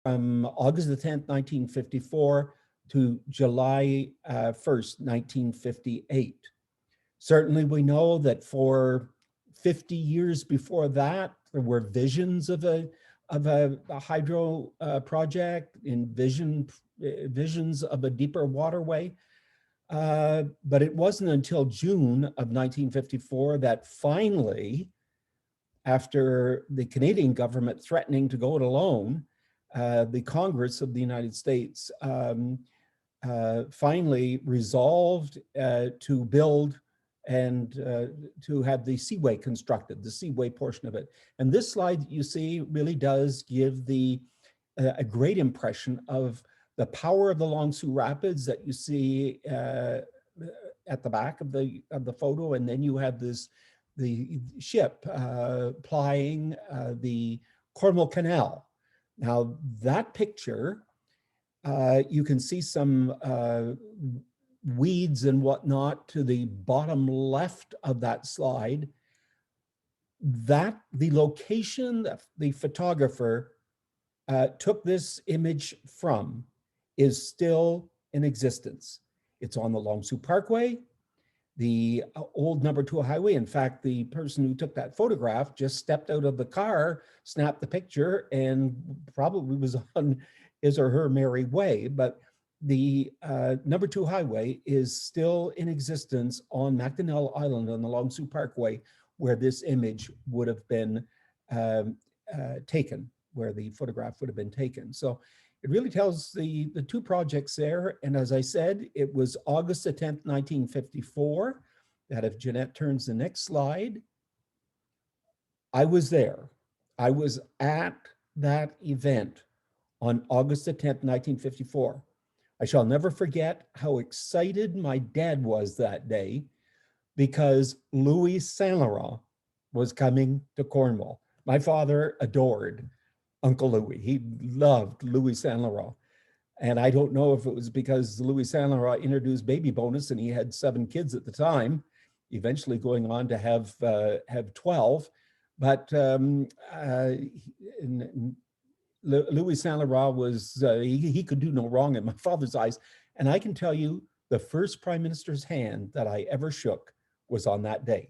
from August the 10th, 1954 to July 1st, 1958. Certainly we know that for 50 years before that, there were visions of a hydro project, visions of a deeper waterway. But it wasn't until June of 1954 that finally, after the Canadian government threatening to go it alone, the Congress of the United States finally resolved to build and to have the seaway constructed, the seaway portion of it. And this slide you see really does give a great impression of the power of the Long Sault Rapids that you see at the back of the photo, and then you have the ship plying the Cornwall Canal. Now that picture, you can see some weeds and whatnot to the bottom left of that slide. That the location that the photographer took this image from is still in existence. It's on the Long Sault Parkway, the old number 2 highway. In fact, the person who took that photograph just stepped out of the car, snapped the picture, and probably was on his or her merry way. But the number 2 highway is still in existence on Macdonell Island on the Long Sault Parkway, where this image would have been taken, where the photograph would have been taken. So it really tells the two projects there. And as I said, it was August the 10th, 1954, that if Jeanette turns the next slide, I was there. I was at that event on August the 10th, 1954. I shall never forget how excited my dad was that day because Louis Saint Laurent was coming to Cornwall. My father adored Uncle Louis. He loved Louis Saint Laurent. And I don't know if it was because Louis Saint Laurent introduced baby bonus and he had 7 kids at the time, eventually going on to have 12. But Louis Saint Laurent was, he could do no wrong in my father's eyes. And I can tell you the first prime minister's hand that I ever shook was on that day.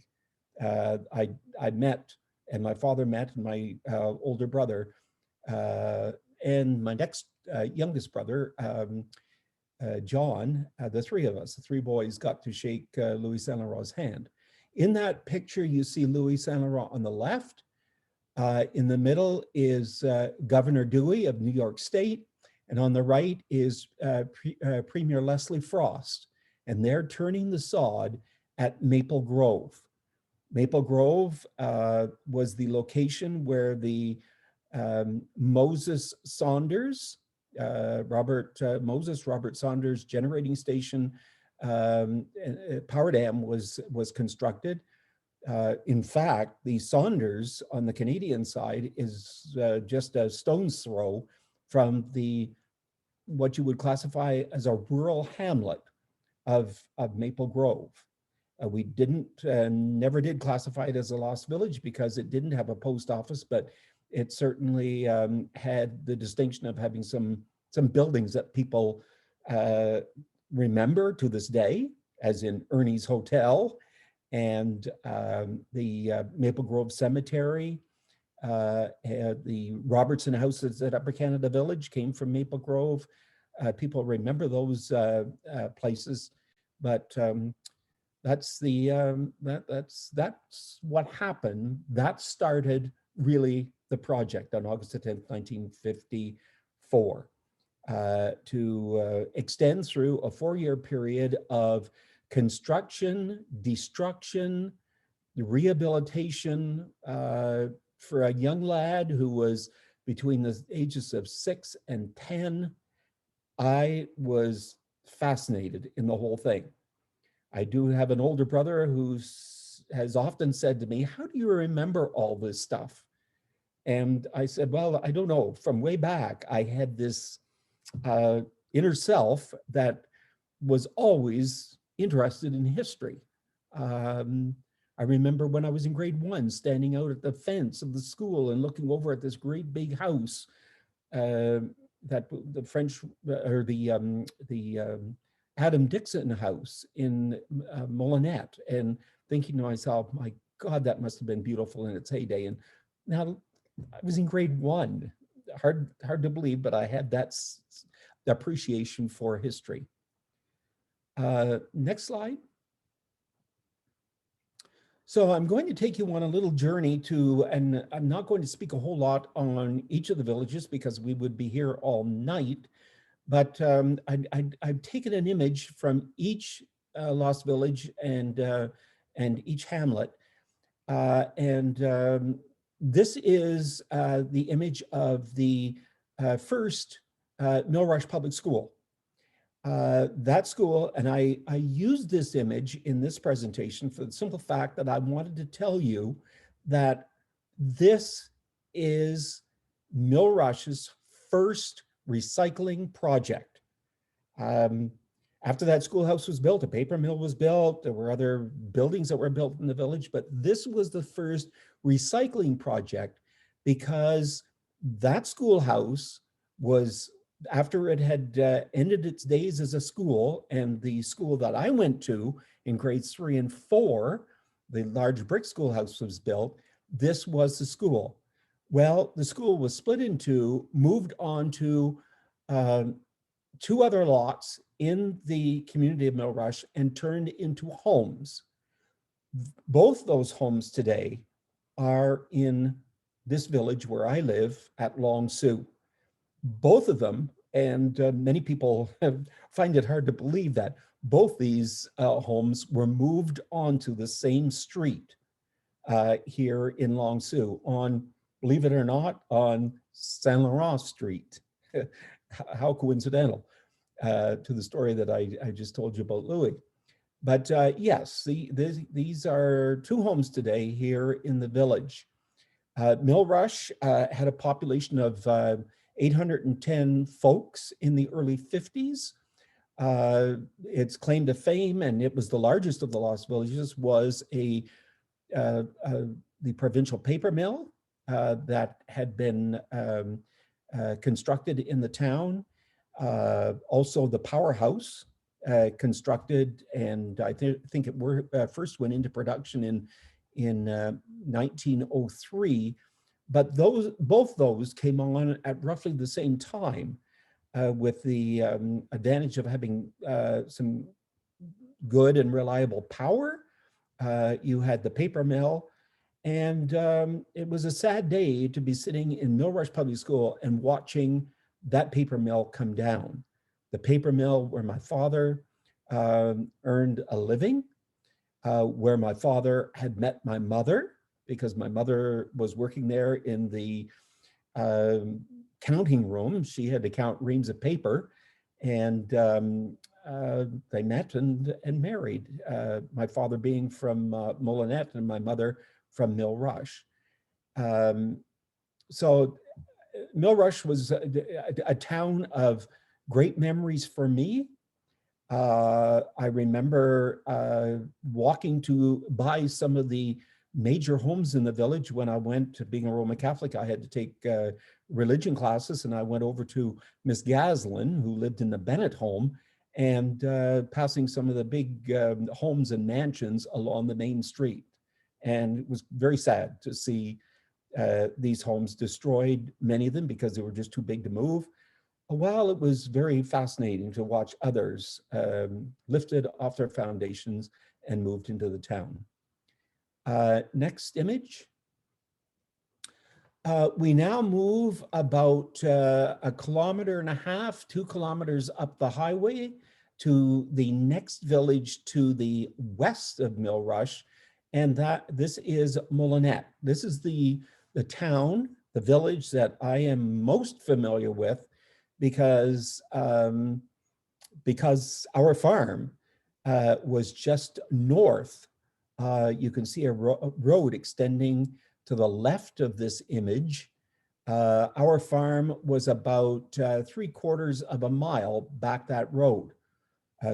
I met, and my father met, and my older brother, and my next youngest brother, John, the 3 of us, the 3 boys, got to shake Louis Saint Laurent's hand. In that picture, you see Louis Saint Laurent on the left. In the middle is Governor Dewey of New York State, and on the right is Premier Leslie Frost, and they're turning the sod at Maple Grove. Maple Grove was the location where the Moses Saunders, Robert Saunders generating station power dam was constructed. In fact, the Saunders on the Canadian side is just a stone's throw from what you would classify as a rural hamlet of Maple Grove. We never did classify it as a lost village because it didn't have a post office, but it certainly had the distinction of having some buildings that people remember to this day, as in Ernie's Hotel and the Maple Grove Cemetery. The Robertson houses at Upper Canada Village came from Maple Grove. People remember those places, but that's what happened. That started really the project on August 10th, 1954, to extend through a 4-year period of construction, destruction, rehabilitation for a young lad who was between the ages of 6 and 10. I was fascinated in the whole thing. I do have an older brother who has often said to me, "How do you remember all this stuff?" And I said, well, I don't know. From way back, I had this inner self that was always interested in history. I remember when I was in grade 1, standing out at the fence of the school and looking over at this great big house that the French or the Adam Dixon house in Molinette, and thinking to myself, my God, that must have been beautiful in its heyday. And now I was in grade 1. Hard to believe, but I had that appreciation for history. Next slide. So I'm going to take you on a little journey to, and I'm not going to speak a whole lot on each of the villages because we would be here all night, but I've taken an image from each lost village and each hamlet. This is the image of the first Millrush Public School. That school, and I used this image in this presentation for the simple fact that I wanted to tell you that this is Millrush's first recycling project. After that schoolhouse was built, a paper mill was built, there were other buildings that were built in the village, but this was the first recycling project because that schoolhouse was, after it had ended its days as a school, and the school that I went to in grades 3 and 4, the large brick schoolhouse was built, this was the school. Well, the school was split in two, moved on to 2 other lots in the community of Millrush and turned into homes. Both those homes today are in this village where I live at Long Sault. Both of them, and many people find it hard to believe that, both these homes were moved onto the same street here in Long Sault on, believe it or not, on Saint Laurent Street. How coincidental to the story that I just told you about Louis. But yes, these are 2 homes today here in the village. Millrush had a population of 810 folks in the early 50s. Its claim to fame, and it was the largest of the lost villages, was the provincial paper mill that had been constructed in the town. Also the powerhouse constructed, and I think it first went into production in 1903. But both those came on at roughly the same time, with the advantage of having some good and reliable power. You had the paper mill, and it was a sad day to be sitting in Millrush Public School and watching that paper mill come down. The paper mill where my father earned a living, where my father had met my mother, because my mother was working there in the counting room. She had to count reams of paper, and they met and married, my father being from Molinette and my mother from Millrush. So Millrush was a town of great memories for me. I remember walking to buy some of the major homes in the village. When I went to being a Roman Catholic, I had to take religion classes, and I went over to Miss Gaslin, who lived in the Bennett home, and passing some of the big homes and mansions along the main street. And it was very sad to see these homes destroyed, many of them because they were just too big to move. While it was very fascinating to watch others lifted off their foundations and moved into the town. Next image. We now move about 1.5 kilometers, 2 kilometers up the highway to the next village to the west of Millrush, and this is Molinette. This is the town, the village that I am most familiar with, because our farm was just north. You can see a road extending to the left of this image. Our farm was about 3/4 of a mile back that road.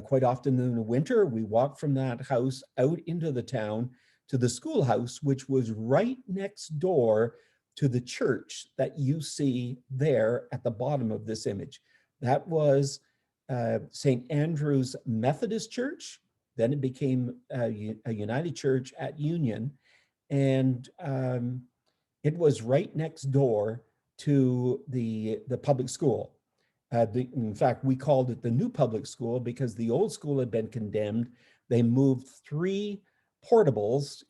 Quite often in the winter, we walked from that house out into the town to the schoolhouse, which was right next door to the church that you see there at the bottom of this image. That was St. Andrew's Methodist Church. Then it became a United Church at Union. And it was right next door to the public school. In fact, we called it the new public school because the old school had been condemned. They moved 3 portables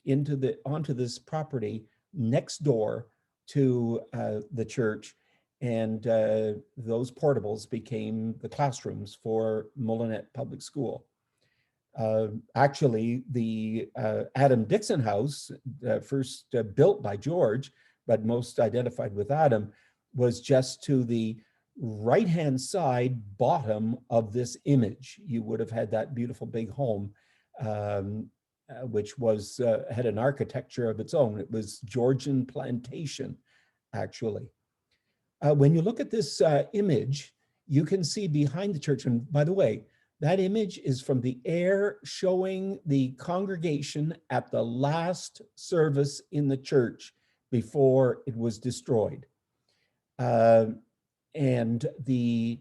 onto this property next door to the church, and those portables became the classrooms for Molinet Public School. Actually, the Adam Dixon House, first built by George, but most identified with Adam, was just to the right-hand side bottom of this image. You would have had that beautiful big home, which was had an architecture of its own. It was Georgian plantation, actually. When you look at this image, you can see behind the church, and by the way, that image is from the air showing the congregation at the last service in the church before it was destroyed. And the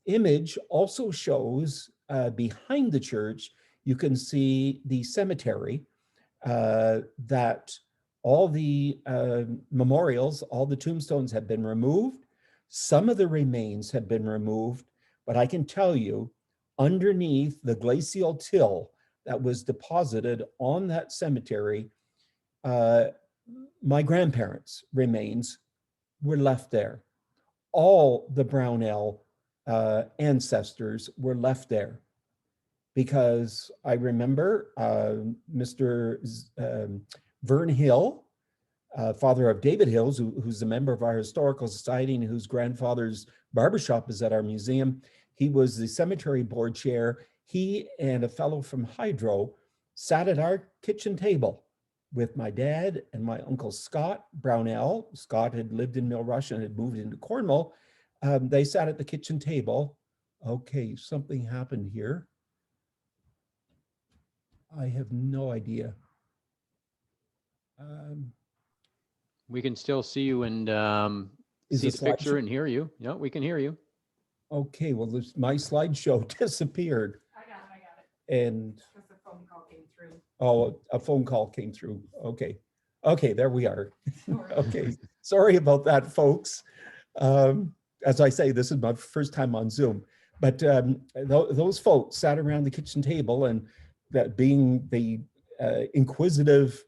image also shows behind the church, you can see the cemetery, that all the memorials, all the tombstones have been removed. Some of the remains have been removed, but I can tell you, underneath the glacial till that was deposited on that cemetery, my grandparents' remains were left there. All the Brownell ancestors were left there, because I remember Mr. Vern Hill, father of David Hills, who's a member of our historical society and whose grandfather's barbershop is at our museum. He was the cemetery board chair. He and a fellow from Hydro sat at our kitchen table with my dad and my uncle Scott Brownell. Scott had lived in Millrush and had moved into Cornwall. They sat at the kitchen table. Okay, something happened here. I have no idea. We can still see you and see the picture and hear you. No, we can hear you. Okay, well, my slideshow disappeared. I got it. And Just a phone call came through. oh, a phone call came through. Okay. Okay, there we are. Sorry. Okay, sorry about that, folks. As I say, this is my first time on Zoom, but those folks sat around the kitchen table, and that being the inquisitive,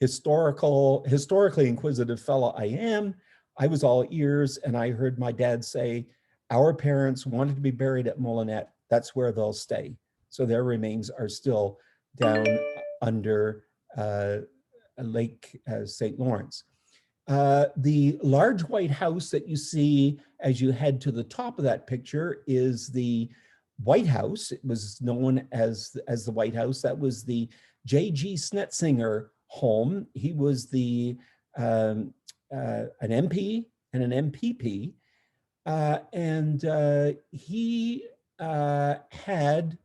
historically inquisitive fellow I am, I was all ears, and I heard my dad say, our parents wanted to be buried at Molinet. That's where they'll stay. So their remains are still down under Lake St. Lawrence. The large white house that you see as you head to the top of that picture is the White House. It was known as the White House. That was the J.G. Snetzinger home. He was an MP and an MPP, and he had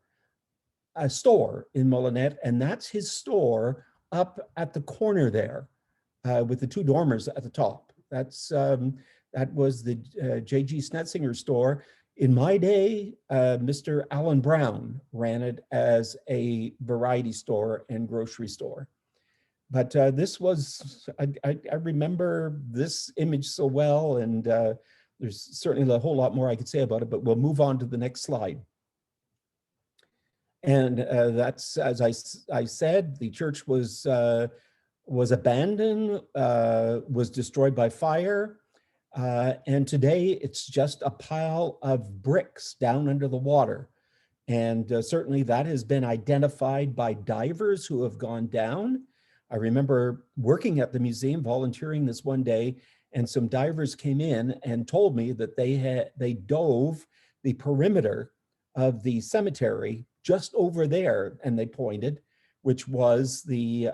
a store in Molinet, and that's his store up at the corner there with the 2 dormers at the top. That was the J.G. Snetzinger store. In my day, Mr. Alan Brown ran it as a variety store and grocery store. But this was, I remember this image so well, and there's certainly a whole lot more I could say about it, but we'll move on to the next slide. And that's, as I said, the church was abandoned, was destroyed by fire. And today it's just a pile of bricks down under the water. And certainly that has been identified by divers who have gone down. I remember working at the museum, volunteering this one day, and some divers came in and told me that they dove the perimeter of the cemetery just over there, and they pointed, which was the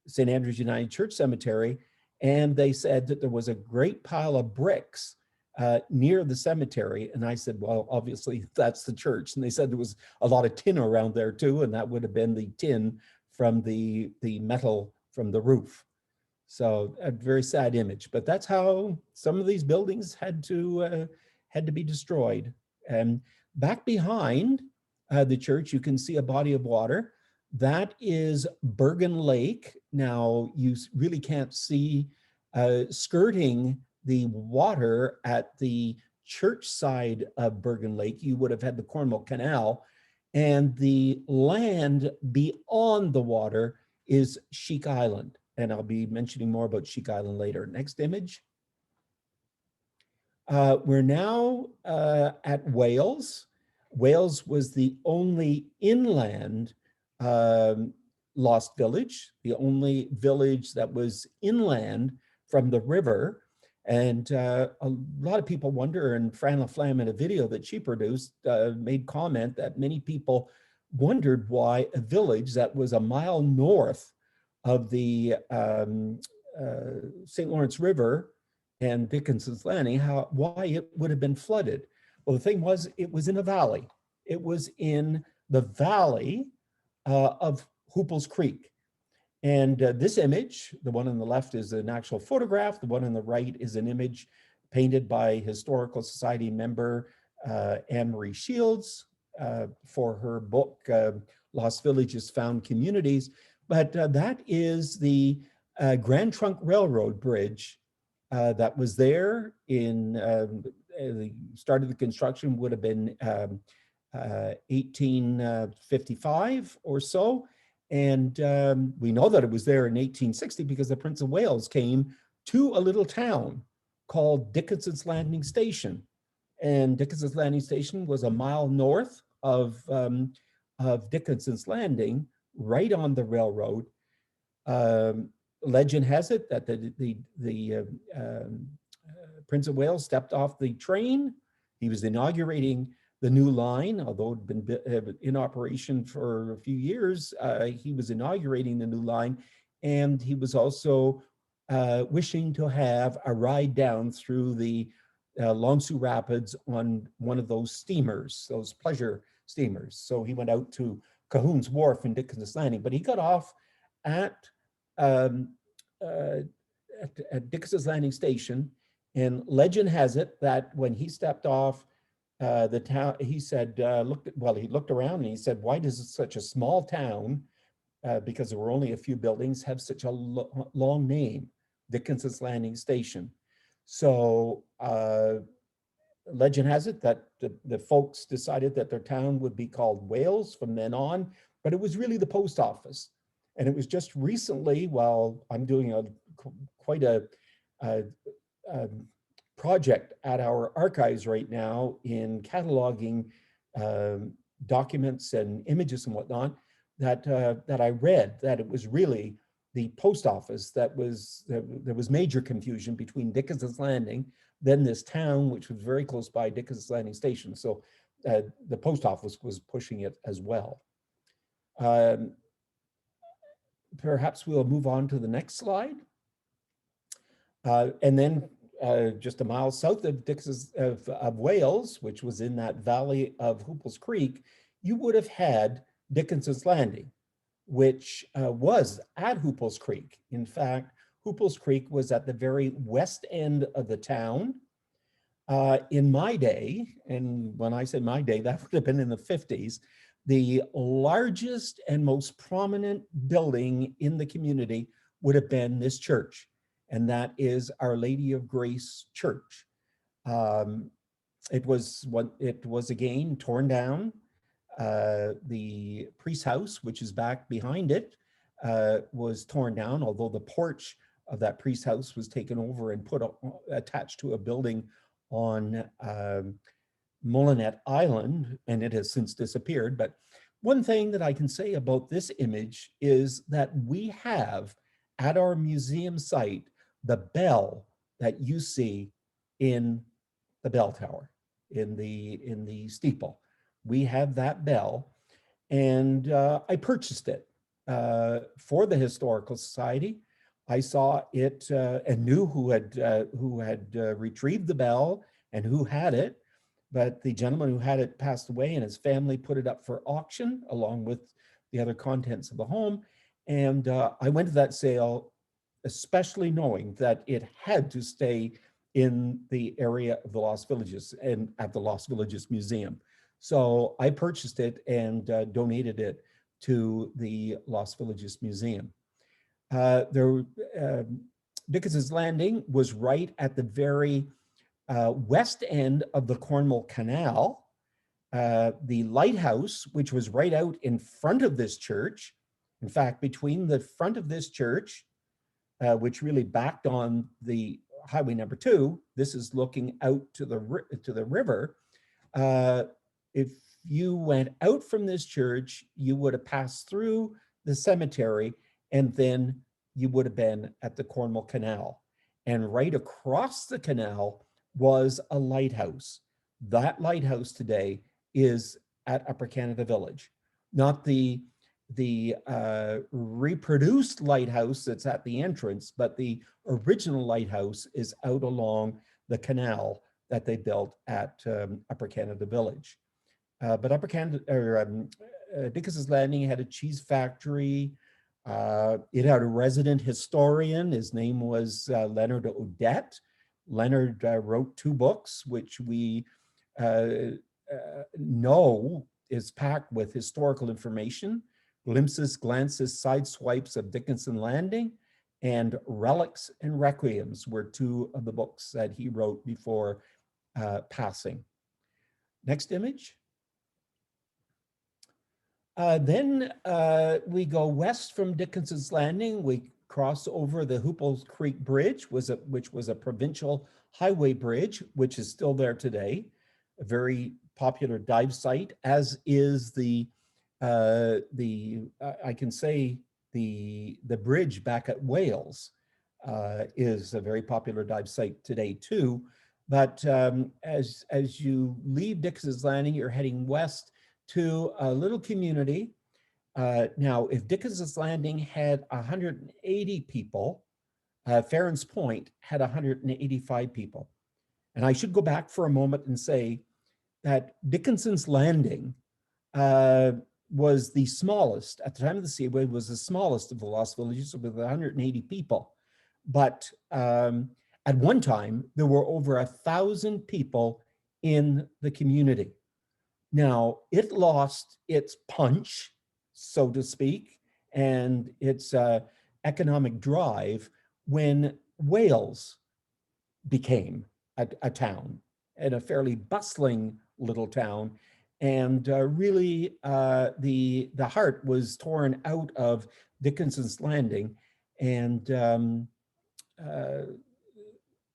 St. Andrew's United Church Cemetery. And they said that there was a great pile of bricks near the cemetery. And I said, well, obviously that's the church. And they said there was a lot of tin around there too, and that would have been the tin from the metal from the roof. So a very sad image, but that's how some of these buildings had to be destroyed. And back behind the church, you can see a body of water. That is Bergen Lake. Now you really can't see skirting the water at the church side of Bergen Lake. You would have had the Cornwall Canal, and the land beyond the water is Sheik Island. And I'll be mentioning more about Sheik Island later. Next image. We're now at Wales. Wales was the only inland lost village, the only village that was inland from the river. And a lot of people wonder, and Fran LaFlamme in a video that she produced made comment that many people wondered why a village that was a mile north of the St. Lawrence River and Dickinson's Landing, why it would have been flooded. Well, the thing was, it was in a valley. It was in the valley of Hooples Creek. And this image, the one on the left is an actual photograph. The one on the right is an image painted by Historical Society member Anne-Marie Shields for her book, Lost Villages, Found Communities. But that is the Grand Trunk Railroad Bridge that was there in the start of the construction would have been 1855 or so. And we know that it was there in 1860 because the Prince of Wales came to a little town called Dickinson's Landing Station. And Dickinson's Landing Station was a mile north of Dickinson's Landing, right on the railroad. Legend has it that the Prince of Wales stepped off the train. He was inaugurating the new line, although it had been in operation for a few years. He was inaugurating the new line, and he was also wishing to have a ride down through the Long Sault Rapids on one of those steamers, those pleasure steamers. So he went out to Cahoon's Wharf in Dickinson's Landing, but he got off at Dickinson's Landing Station, and legend has it that when he stepped off the town, he said, he looked around and he said, why does such a small town, because there were only a few buildings, have such a long name, Dickinson's Landing Station? So legend has it that the folks decided that their town would be called Wales from then on, but it was really the post office. And it was just recently, while I'm doing quite a project at our archives right now in cataloging documents and images and whatnot, that I read that it was really the post office there was major confusion between Dickinson's Landing, then this town, which was very close by Dickinson's Landing Station. So the post office was pushing it as well. Perhaps we'll move on to the next slide. And then just a mile south of Wales, which was in that valley of Hooples Creek, you would have had Dickinson's Landing, which was at Hooples Creek. In fact, Hooples Creek was at the very west end of the town. In my day, and when I say my day, that would have been in the 50s, the largest and most prominent building in the community would have been this church, and that is Our Lady of Grace Church. It was again torn down. The priest's house, which is back behind it, was torn down, although the porch of that priest's house was taken over and attached to a building on Molinet Island, and it has since disappeared. But one thing that I can say about this image is that we have at our museum site the bell that you see in the bell tower, in the steeple. We have that bell, and I purchased it for the Historical Society. I saw it and knew who had retrieved the bell and who had it, but the gentleman who had it passed away, and his family put it up for auction along with the other contents of the home. And I went to that sale, especially knowing that it had to stay in the area of the Lost Villages and at the Lost Villages Museum. So I purchased it and donated it to the Lost Villages Museum. Dickinson's Landing was right at the very west end of the Cornwall Canal. The lighthouse, which was right out in front of this church, in fact, between the front of this church, which really backed on the Highway number 2, this is looking out to the river. If you went out from this church, you would have passed through the cemetery, and then you would have been at the Cornwall Canal. And right across the canal was a lighthouse. That lighthouse today is at Upper Canada Village, not the reproduced lighthouse that's at the entrance, but the original lighthouse is out along the canal that they built at Upper Canada Village. But Upper Canada, or Dickinson's Landing had a cheese factory. It had a resident historian. His name was Leonard Odette. Leonard wrote 2 books, which we know is packed with historical information. Glimpses, Glances, Sideswipes of Dickinson Landing, and Relics and Requiems were 2 of the books that he wrote before passing. Next image. Then we go west from Dickinson's Landing. We cross over the Hooples Creek Bridge, which was a provincial highway bridge, which is still there today. A very popular dive site, as is I can say the bridge back at Wales is a very popular dive site today too. But as you leave Dickinson's Landing, you're heading west to a little community. Now, if Dickinson's Landing had 180 people, Farron's Point had 185 people. And I should go back for a moment and say that Dickinson's Landing was the smallest, at the time of the Seaway, was the smallest of the Lost Villages with 180 people. But at one time, there were over 1,000 people in the community. Now, it lost its punch, so to speak, and its economic drive when Wales became a town, and a fairly bustling little town. And really, the heart was torn out of Dickinson's Landing, and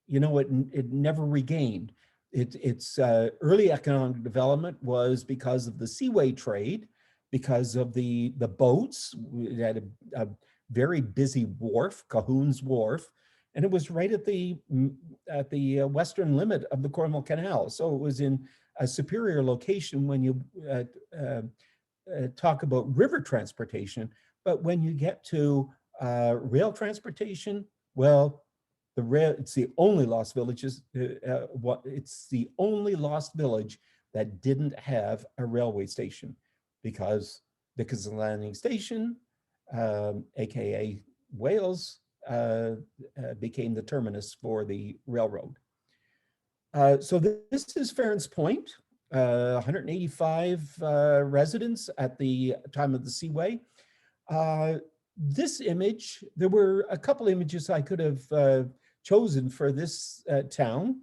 it never regained. Its early economic development was because of the seaway trade, because of the boats. It had a very busy wharf, Cahoon's Wharf, and it was right at the western limit of the Cornwall Canal. So it was in a superior location when you talk about river transportation. But when you get to rail transportation, well, it's the only Lost Villages. It's the only Lost Village that didn't have a railway station, because Dickinson Landing Station, aka Wales, became the terminus for the railroad. So this is Farron's Point, 185 residents at the time of the Seaway. This image, there were a couple images I could have chosen for this town,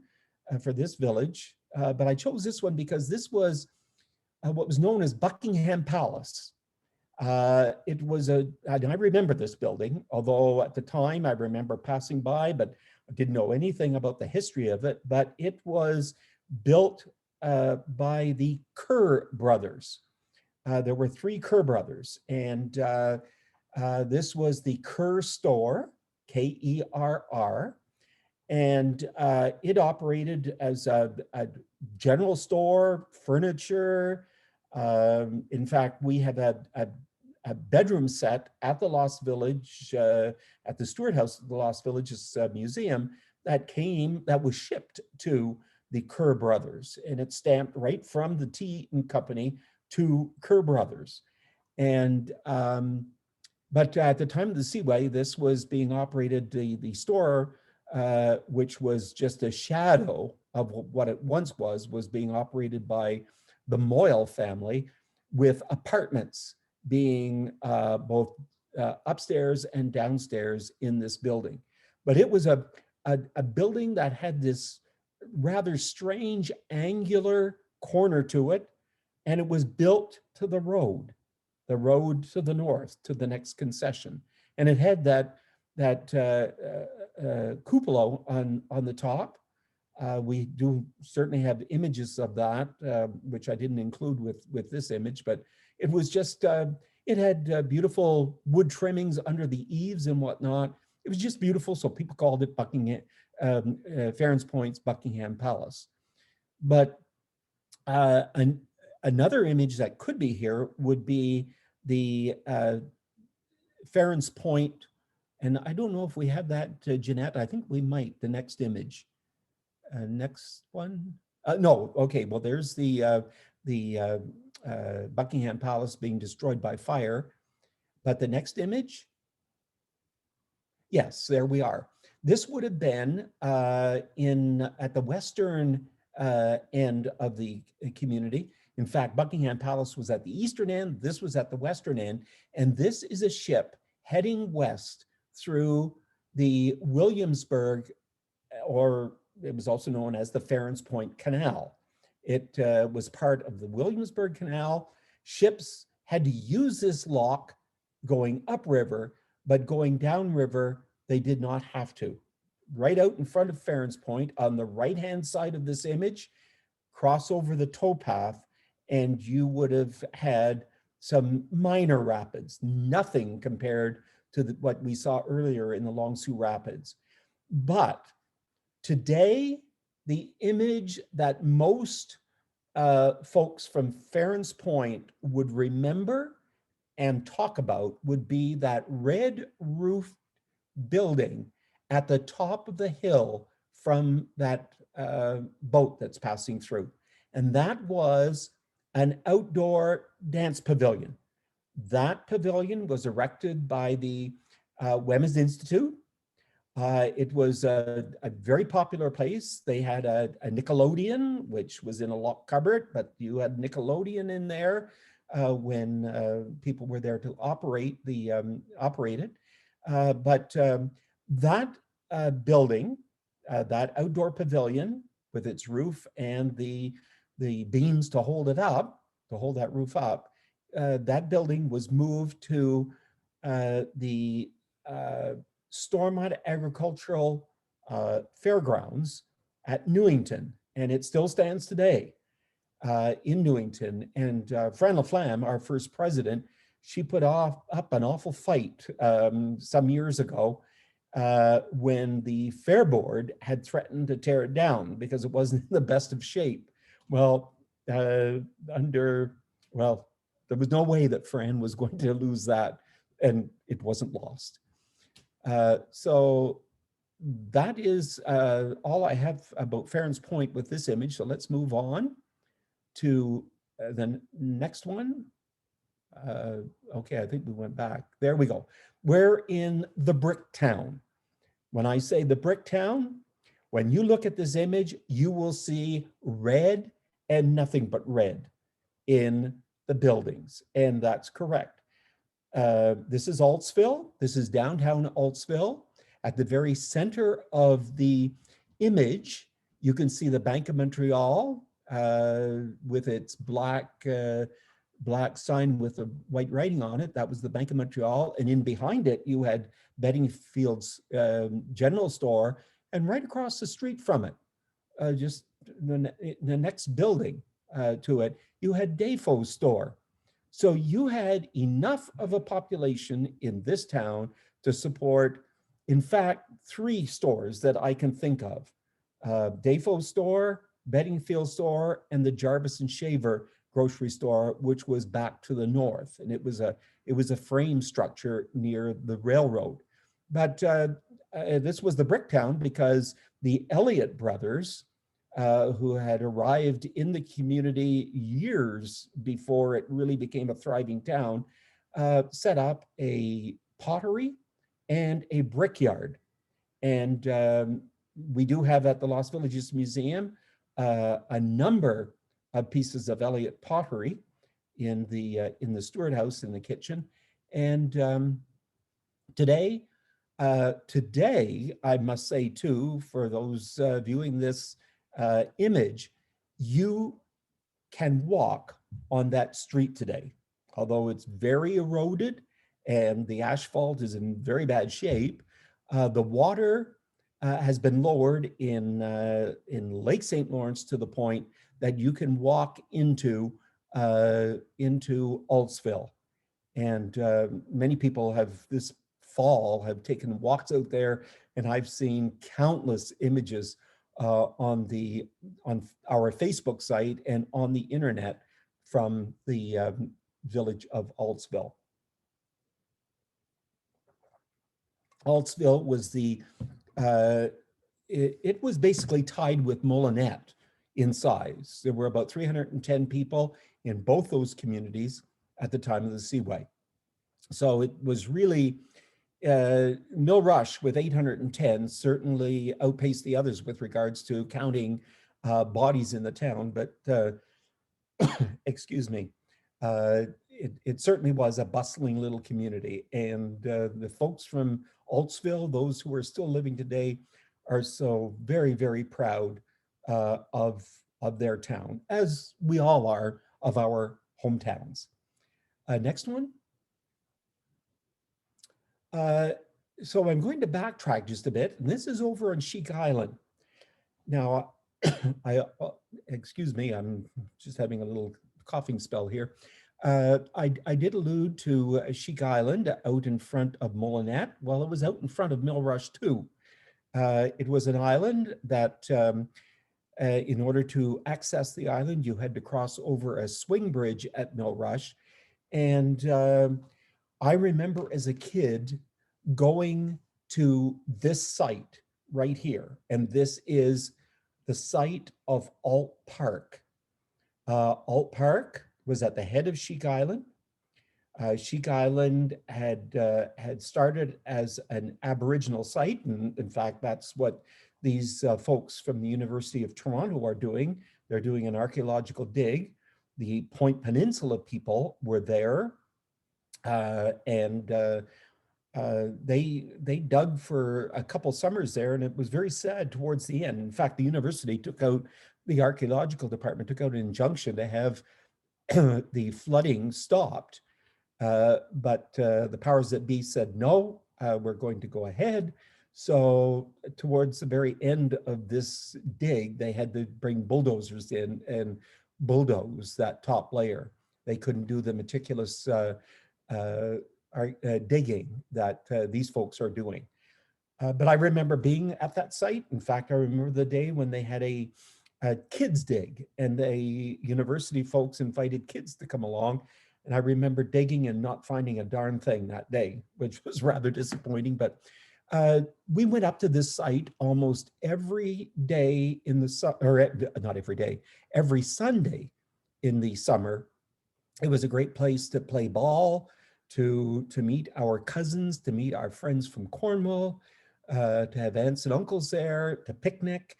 for this village, but I chose this one because this was what was known as Buckingham Palace. It was and I remember this building, although at the time I remember passing by, but I didn't know anything about the history of it. But it was built by the Kerr brothers. There were 3 Kerr brothers, and this was the Kerr store, Kerr, and it operated as a general store, furniture. In fact, we have a bedroom set at the Lost Village, at the Stewart House of the Lost Villages Museum, that was shipped to the Kerr brothers, and it's stamped right from the Tea and Company to Kerr brothers. And But at the time of the Seaway, this was being operated, the store, which was just a shadow of what it once was being operated by the Moyle family, with apartments being both upstairs and downstairs in this building. But it was a building that had this rather strange angular corner to it, and it was built to the road to the north, to the next concession. And it had that cupola on the top. We do certainly have images of that, which I didn't include with this image, but it was just, it had beautiful wood trimmings under the eaves and whatnot. It was just beautiful, so people called it Ferens Point's Buckingham Palace. But another image that could be here would be the Ferens Point, and I don't know if we have that, Jeanette. I think we might, the next image. Next one. No, okay, well, there's the Buckingham Palace being destroyed by fire. But the next image, yes, there we are. This would have been at the western end of the community. In fact, Buckingham Palace was at the eastern end, this was at the western end, and this is a ship heading west through the Williamsburg, or it was also known as the Ferens Point Canal. It was part of the Williamsburg Canal. Ships had to use this lock going upriver, but going downriver, they did not have to. Right out in front of Ferens Point, on the right-hand side of this image, cross over the towpath, and you would have had some minor rapids, nothing compared to what we saw earlier in the Long Sault Rapids. But today, the image that most folks from Ferens Point would remember and talk about would be that red roof building at the top of the hill from that boat that's passing through. And that was an outdoor dance pavilion. That pavilion was erected by the Women's Institute. It was a very popular place. They had a Nickelodeon, which was in a locked cupboard, but you had Nickelodeon in there when people were there to operate it. But that building, that outdoor pavilion with its roof and the beams to hold it up, to hold that roof up, that building was moved to the Stormont Agricultural Fairgrounds at Newington, and it still stands today in Newington. And Fran LaFlamme, our first president, she put up an awful fight some years ago when the Fair Board had threatened to tear it down because it wasn't in the best of shape. Well, there was no way that Fran was going to lose that, and it wasn't lost. So that is all I have about Ferens Point with this image. So let's move on to the next one. Okay, I think we went back. There we go. We're in the Brick Town. When I say the Brick Town, when you look at this image, you will see red and nothing but red in the buildings, and that's correct. This is Altsville. This is downtown Altsville. At the very center of the image, you can see the Bank of Montreal with its black sign with a white writing on it. That was the Bank of Montreal. And in behind it, you had Bedingfield's general store. And right across the street from it, just the next building to it, you had Defoe's store. So you had enough of a population in this town to support, in fact, 3 stores that I can think of. Defoe's store, Bedingfield store, and the Jarvis and Shaver grocery store, which was back to the north. And it was a frame structure near the railroad. But this was the Brick Town because the Elliott brothers, who had arrived in the community years before it really became a thriving town, set up a pottery and a brickyard. And we do have at the Lost Villages Museum a number of pieces of Elliott pottery in the Stewart House in the kitchen. And today, I must say too, for those viewing this image, you can walk on that street today, although it's very eroded and the asphalt is in very bad shape. The water has been lowered in Lake St. Lawrence to the point that you can walk into Altsville. And many people have this fall have taken walks out there, and I've seen countless images on our Facebook site and on the internet from the village of Altsville. Altsville was it was basically tied with Molinet in size. There were about 310 people in both those communities at the time of the Seaway. So it was really, Mill Rush with 810 certainly outpaced the others with regards to counting bodies in the town, but excuse me, it certainly was a bustling little community. And the folks from Altsville, those who are still living today, are so very, very proud of their town, as we all are of our hometowns. Next one. So I'm going to backtrack just a bit, and this is over on Sheik Island. Now, excuse me, I'm just having a little coughing spell here. I did allude to Sheik Island out in front of Molinet. Well, it was out in front of Mill Rush too. It was an island that in order to access the island, you had to cross over a swing bridge at Mill Rush. And I remember as a kid going to this site right here. And this is the site of Alt Park. Alt Park was at the head of Sheik Island. Sheik Island had started as an Aboriginal site, and in fact, that's what these folks from the University of Toronto are doing. They're doing an archaeological dig. The Point Peninsula people were there, and they dug for a couple summers there, and it was very sad towards the end. In fact, the university took out, the archaeological department took out an injunction to have the flooding stopped. But the powers that be said, no, we're going to go ahead. So towards the very end of this dig, they had to bring bulldozers in and bulldoze that top layer. They couldn't do the meticulous digging that these folks are doing. But I remember being at that site. In fact, I remember the day when they had a kids dig, and the university folks invited kids to come along. And I remember digging and not finding a darn thing that day, which was rather disappointing. But we went up to this site almost every day in the summer, or not every day, every Sunday in the summer. It was a great place to play ball, to meet our cousins, to meet our friends from Cornwall, to have aunts and uncles there, to picnic.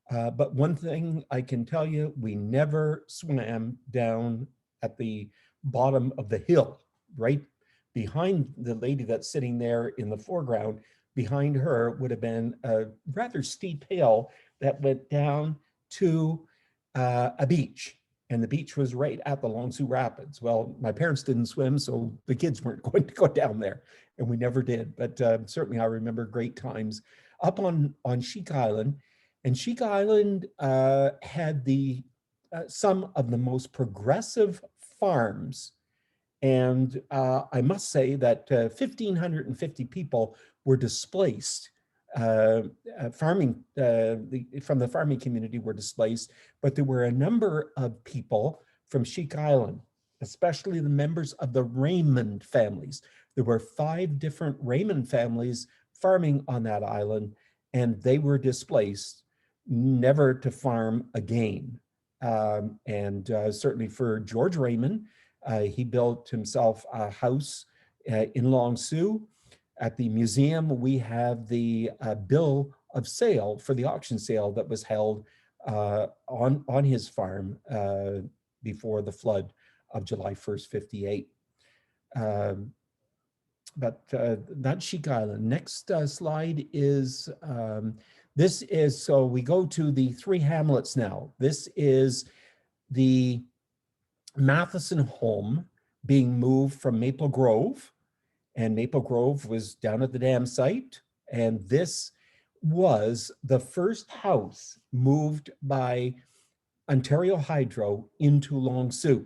But one thing I can tell you, we never swam down at the bottom of the hill, right behind the lady that's sitting there in the foreground. Behind her would have been a rather steep hill that went down to a beach, and the beach was right at the Long Sault Rapids. Well, my parents didn't swim, so the kids weren't going to go down there, and we never did. But certainly I remember great times up on Sheik Island. And Sheik Island had some of the most progressive farms. And I must say that 1,550 people were displaced. From the farming community were displaced, but there were a number of people from Sheik Island, especially the members of the Raymond families. There were 5 different Raymond families farming on that island, and they were displaced, never to farm again. And certainly for George Raymond, he built himself a house in Long Sault. At the museum, we have the bill of sale for the auction sale that was held on his farm before the flood of July 1st, 58. But that's Sheik Island. Next slide is, this is, so we go to the three hamlets now. This is the Matheson home being moved from Maple Grove, and Maple Grove was down at the dam site. And this was the first house moved by Ontario Hydro into Long Sault.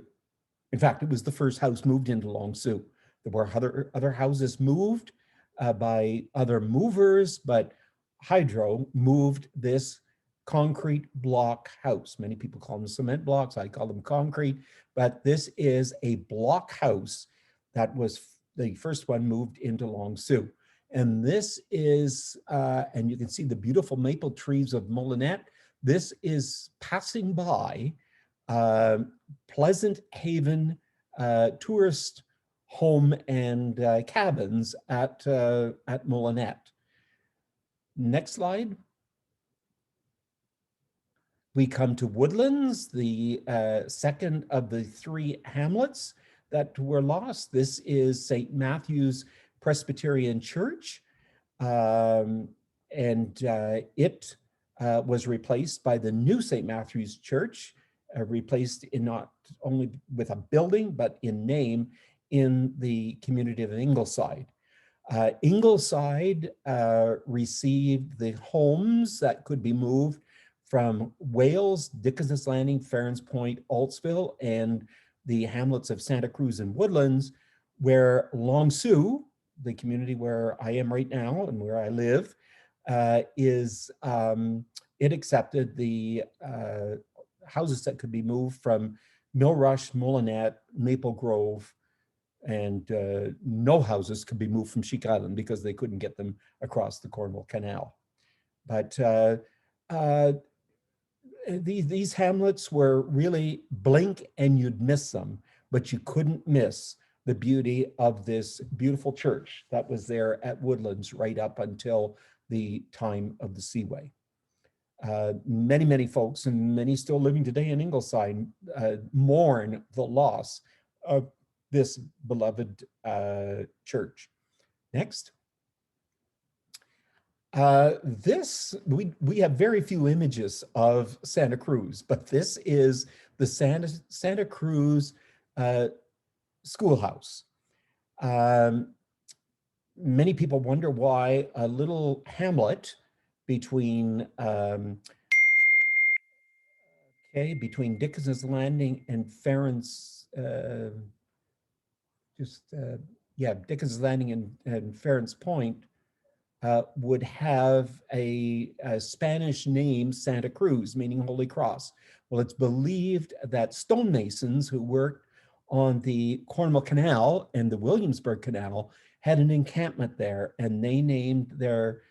In fact, it was the first house moved into Long Sault. There were other houses moved by other movers, but Hydro moved this concrete block house. Many people call them cement blocks. I call them concrete, but this is a block house that was the first one moved into Long Sault. And this is, and you can see the beautiful maple trees of Molinet. This is passing by Pleasant Haven tourist home and cabins at Molinet. Next slide. We come to Woodlands, the second of the three hamlets that were lost. This is St. Matthew's Presbyterian Church, and it was replaced by the new St. Matthew's Church, replaced in not only with a building, but in name in the community of Ingleside. Ingleside received the homes that could be moved from Wales, Dickinson's Landing, Ferrens Point, Altsville, and the hamlets of Santa Cruz and Woodlands, where Long Sault, the community where I am right now and where I live, it accepted the houses that could be moved from Millrush, Molinet, Maple Grove, and no houses could be moved from Sheik Island because they couldn't get them across the Cornwall Canal. But these hamlets were really blink and you'd miss them, but you couldn't miss the beauty of this beautiful church that was there at Woodlands right up until the time of the Seaway. Many, many folks, and many still living today in Ingleside, mourn the loss of this beloved church. Next. We have very few images of Santa Cruz, but this is the Santa Cruz schoolhouse. Many people wonder why a little hamlet between between Dickinson's Landing and Ferrens, Dickinson's Landing and Ferrens Point would have a Spanish name, Santa Cruz, meaning Holy Cross. Well, it's believed that stonemasons who worked on the Cornwall Canal and the Williamsburg Canal had an encampment there, and they named their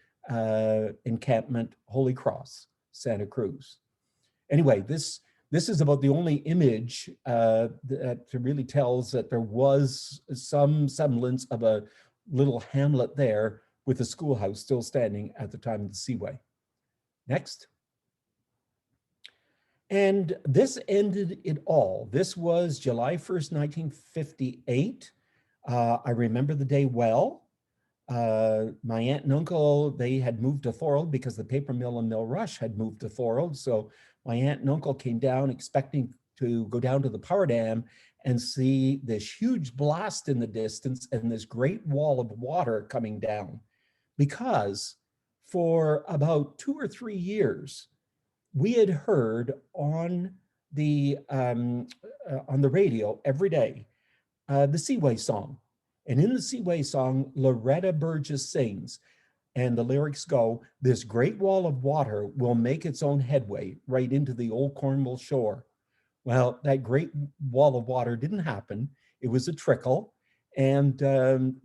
encampment Holy Cross, Santa Cruz. Anyway, this is about the only image that really tells that there was some semblance of a little hamlet there with the schoolhouse still standing at the time of the Seaway. Next. And this ended it all. This was July 1st, 1958. I remember the day well. My aunt and uncle, they had moved to Thorold because the paper mill in Millrush had moved to Thorold. So my aunt and uncle came down expecting to go down to the power dam and see this huge blast in the distance and this great wall of water coming down. Because for about 2 or 3 years, we had heard on the radio every day the Seaway song. And in the Seaway song, Loretta Burgess sings, and the lyrics go, "This great wall of water will make its own headway right into the old Cornwall shore." Well, that great wall of water didn't happen. It was a trickle. And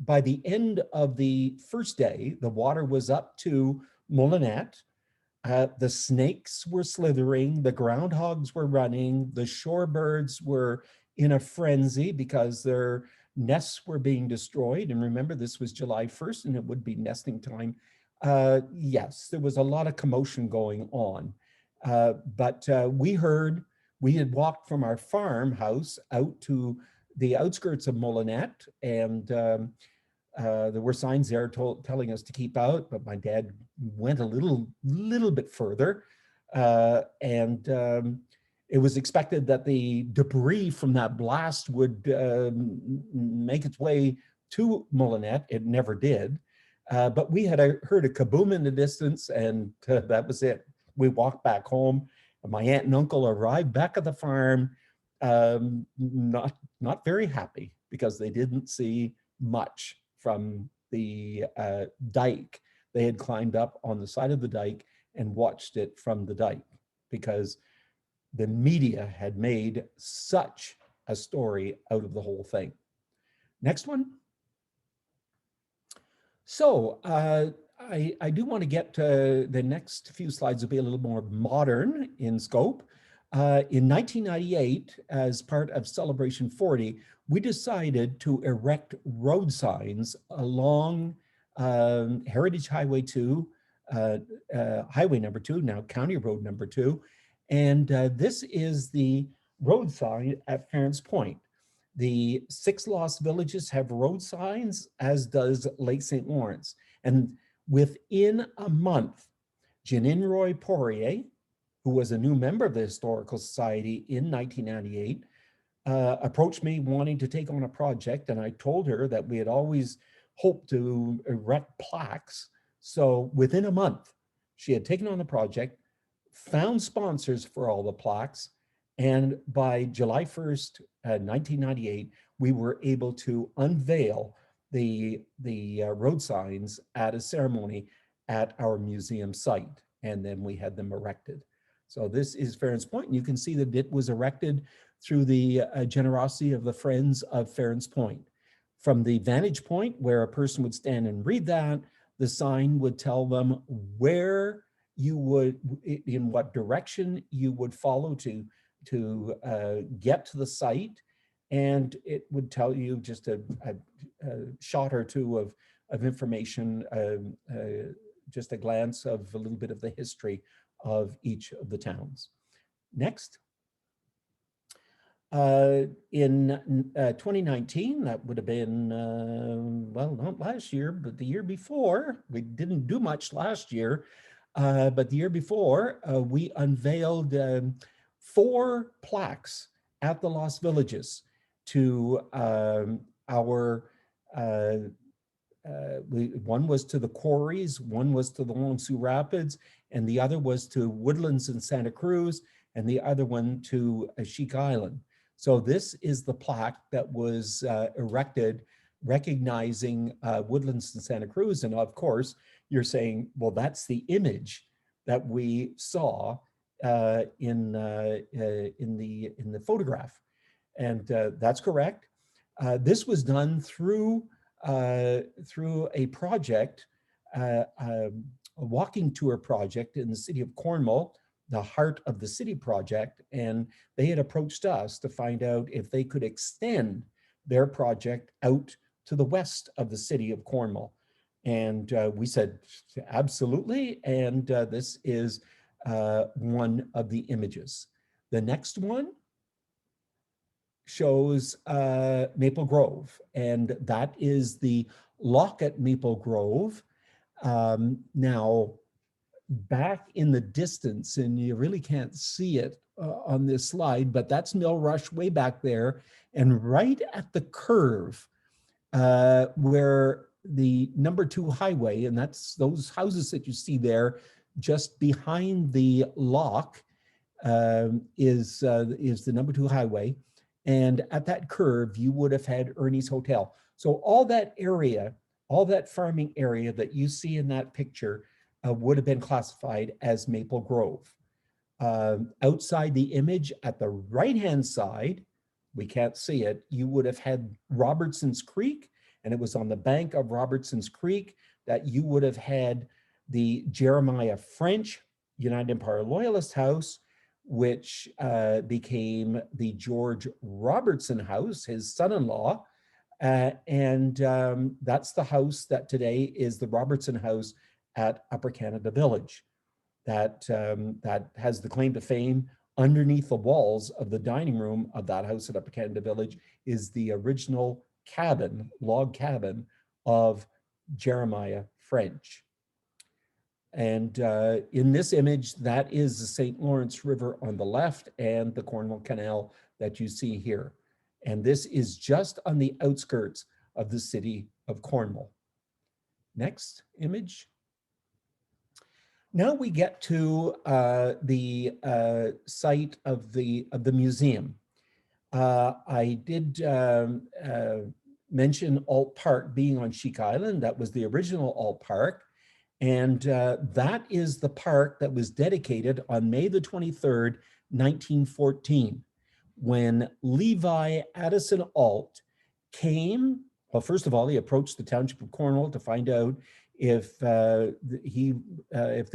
by the end of the first day, the water was up to Molinet. The snakes were slithering, the groundhogs were running, the shorebirds were in a frenzy because they're nests were being destroyed. And remember, this was July 1st and it would be nesting time. Yes, there was a lot of commotion going on. But we had walked from our farmhouse out to the outskirts of Molinette, and there were signs there telling us to keep out, but my dad went a little bit further, and it was expected that the debris from that blast would make its way to Molinette. It never did, but we had heard a kaboom in the distance, and that was it. We walked back home. My aunt and uncle arrived back at the farm, not very happy because they didn't see much from the dike. They had climbed up on the side of the dike and watched it from the dike because the media had made such a story out of the whole thing. Next one. So I do want to get to the next few slides will be a little more modern in scope. In 1998, as part of Celebration 40, we decided to erect road signs along Heritage Highway 2, Highway number 2, now County Road number 2. And this is the road sign at Ference Point. The 6 lost villages have road signs, as does Lake St. Lawrence. And within a month, Janine Roy Poirier, who was a new member of the Historical Society in 1998, approached me wanting to take on a project. And I told her that we had always hoped to erect plaques. So within a month, she had taken on the project, found sponsors for all the plaques, and by July 1st, 1998, we were able to unveil the road signs at a ceremony at our museum site, and then we had them erected. So this is Ference Point, and you can see that it was erected through the generosity of the Friends of Ference Point. From the vantage point where a person would stand and read that, the sign would tell them where you would, in what direction you would follow to get to the site, and it would tell you just a shot or two of information, just a glance of a little bit of the history of each of the towns. Next. In 2019, that would have been, well, not last year, but the year before. We didn't do much last year, but the year before, we unveiled 4 plaques at the Lost Villages to our, one was to the quarries, one was to the Long Sault Rapids, and the other was to Woodlands in Santa Cruz, and the other one to Sheik Island. So this is the plaque that was erected recognizing Woodlands in Santa Cruz. And of course, you're saying, well, that's the image that we saw in the photograph. And that's correct. This was done through a project, a walking tour project in the city of Cornwall, the Heart of the City project, and they had approached us to find out if they could extend their project out to the west of the city of Cornwall. And we said, absolutely, and this is one of the images. The next one shows Maple Grove, and that is the lock at Maple Grove. Now, back in the distance, and you really can't see it on this slide, but that's Mill Rush way back there. And right at the curve where the number 2 highway, and that's those houses that you see there, just behind the lock is the number 2 highway. And at that curve, you would have had Ernie's Hotel. So all that area, all that farming area that you see in that picture would have been classified as Maple Grove. Outside the image at the right-hand side, we can't see it, you would have had Robertson's Creek, and it was on the bank of Robertson's Creek that you would have had the Jeremiah French United Empire Loyalist House, which became the George Robertson House, his son-in-law, That's the house that today is the Robertson House at Upper Canada Village. That has the claim to fame. Underneath the walls of the dining room of that house at Upper Canada Village is the original cabin, log cabin of Jeremiah French. And in this image, that is the St. Lawrence River on the left and the Cornwall Canal that you see here. And this is just on the outskirts of the city of Cornwall. Next image. Now we get to the site of the museum. I did mention Alt Park being on Sheik Island. That was the original Alt Park. And that is the park that was dedicated on May the 23rd, 1914, when Levi Addison Alt came. Well, first of all, he approached the Township of Cornwall to find out if they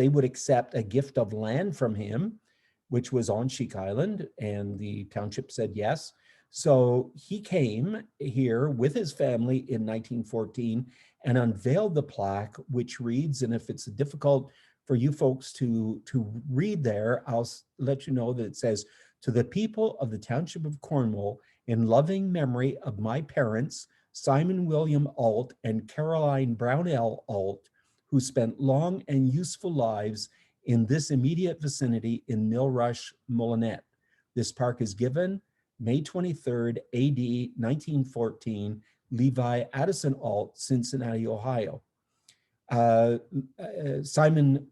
would accept a gift of land from him, which was on Sheik Island, and the township said yes. So he came here with his family in 1914 and unveiled the plaque, which reads, and if it's difficult for you folks to read there, I'll let you know that it says, "To the people of the Township of Cornwall, in loving memory of my parents, Simon William Alt and Caroline Brownell Alt, who spent long and useful lives in this immediate vicinity in Millrush, Mullinatt. This park is given May 23rd, AD 1914, Levi Addison Alt, Cincinnati, Ohio." Simon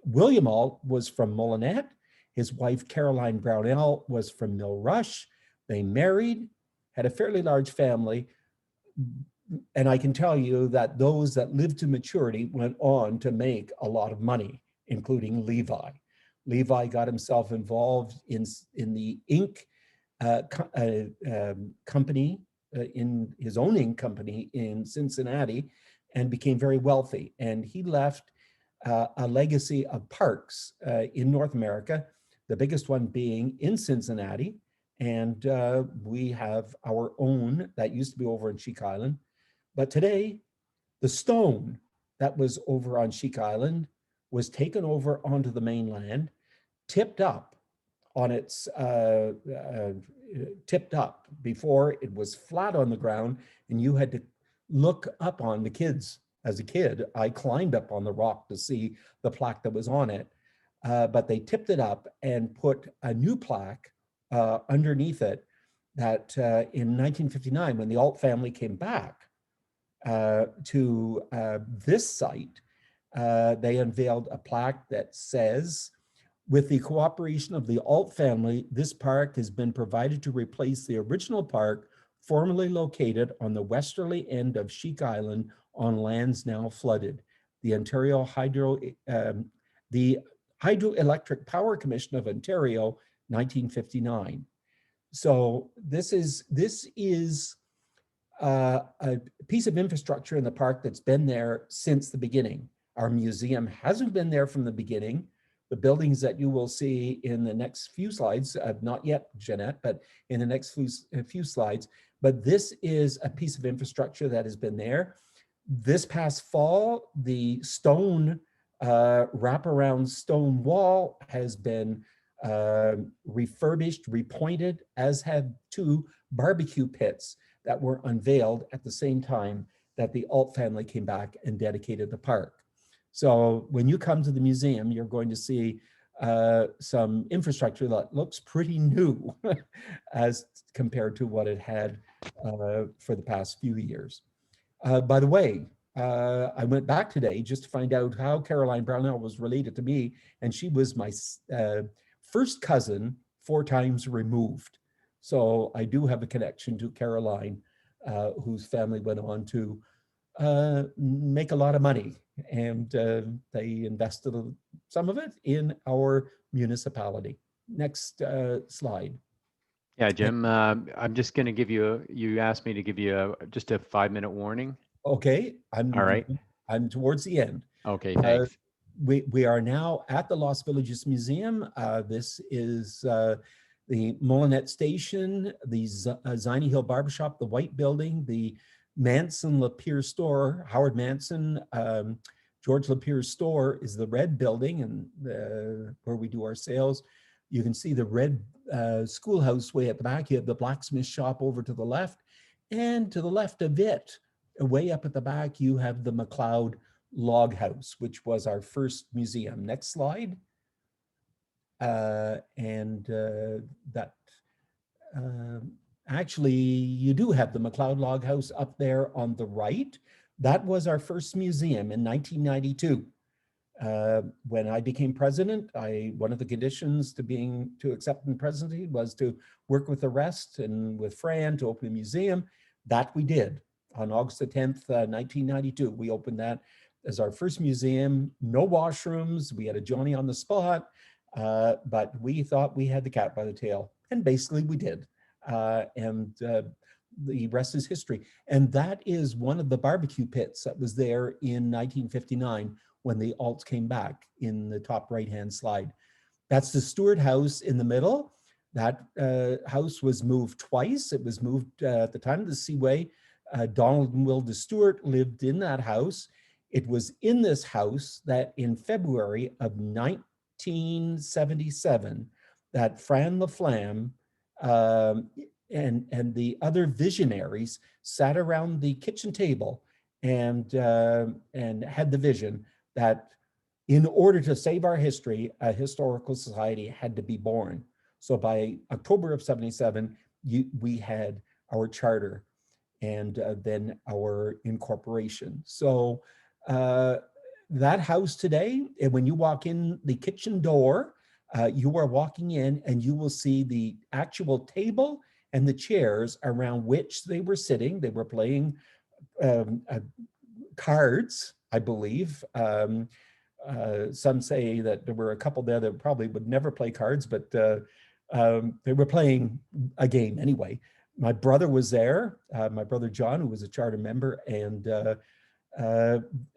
William Alt was from Mullinatt. His wife, Caroline Brownell, was from Millrush. They married, had a fairly large family. And I can tell you that those that lived to maturity went on to make a lot of money, including Levi. Levi got himself involved in the ink company, in his own ink company in Cincinnati, and became very wealthy. And he left a legacy of parks in North America, the biggest one being in Cincinnati. And we have our own that used to be over on Sheik Island. But today, the stone that was over on Sheik Island was taken over onto the mainland, tipped up on its, tipped up before it was flat on the ground, and you had to look up on the kids. As a kid, I climbed up on the rock to see the plaque that was on it, but they tipped it up and put a new plaque underneath it that in 1959, when the Alt family came back to this site, they unveiled a plaque that says, "With the cooperation of the Alt family, this park has been provided to replace the original park formerly located on the westerly end of Sheik Island on lands now flooded. The Hydroelectric Power Commission of Ontario, 1959. So this is a piece of infrastructure in the park that's been there since the beginning. Our museum hasn't been there from the beginning. The buildings that you will see in the next few slides, not yet, Jeanette, but in the next few slides, but this is a piece of infrastructure that has been there. This past fall, the stone wraparound stone wall has been refurbished, repointed, as have two barbecue pits that were unveiled at the same time that the Alt family came back and dedicated the park. So when you come to the museum, you're going to see some infrastructure that looks pretty new as compared to what it had for the past few years. By the way, I went back today just to find out how Caroline Brownell was related to me, and she was my first cousin 4 times removed. So I do have a connection to Caroline, whose family went on to make a lot of money, and they invested some of it in our municipality. Next slide. Yeah, Jim, I'm just going to give you, you asked me to give you just a 5-minute warning. Okay, All right. I'm towards the end. Okay, thanks. We are now at the Lost Villages Museum. This is the Molinet Station, the Ziny Hill Barbershop, the White Building, the Manson Lapeer Store, Howard Manson, George Lapier's store is the red building, and where we do our sales. You can see the red schoolhouse way at the back. You have the blacksmith shop over to the left, and to the left of it, way up at the back, you have the McLeod Log House, which was our first museum. Next slide. Actually, you do have the McLeod Log House up there on the right. That was our first museum in 1992. When I became president, one of the conditions to accept the presidency was to work with the rest and with Fran to open a museum. That we did on August the 10th, 1992. We opened that as our first museum. No washrooms. We had a Johnny on the spot, but we thought we had the cat by the tail, and basically we did. The rest is history. And that is one of the barbecue pits that was there in 1959 when the alts came back in the top right-hand slide. That's the Stewart House in the middle. That house was moved twice. It was moved at the time of the Seaway. Donald and Wilda Stewart lived in that house. It was in this house that in February of 1977 that Fran LaFlamme and the other visionaries sat around the kitchen table and had the vision that in order to save our history, a historical society had to be born. So by October of 77, we had our charter and then our incorporation. So that house today, and when you walk in the kitchen door, you are walking in and you will see the actual table and the chairs around which they were sitting. They were playing cards, I believe. Some say that there were a couple there that probably would never play cards, but they were playing a game anyway. My brother was there, my brother John, who was a charter member, and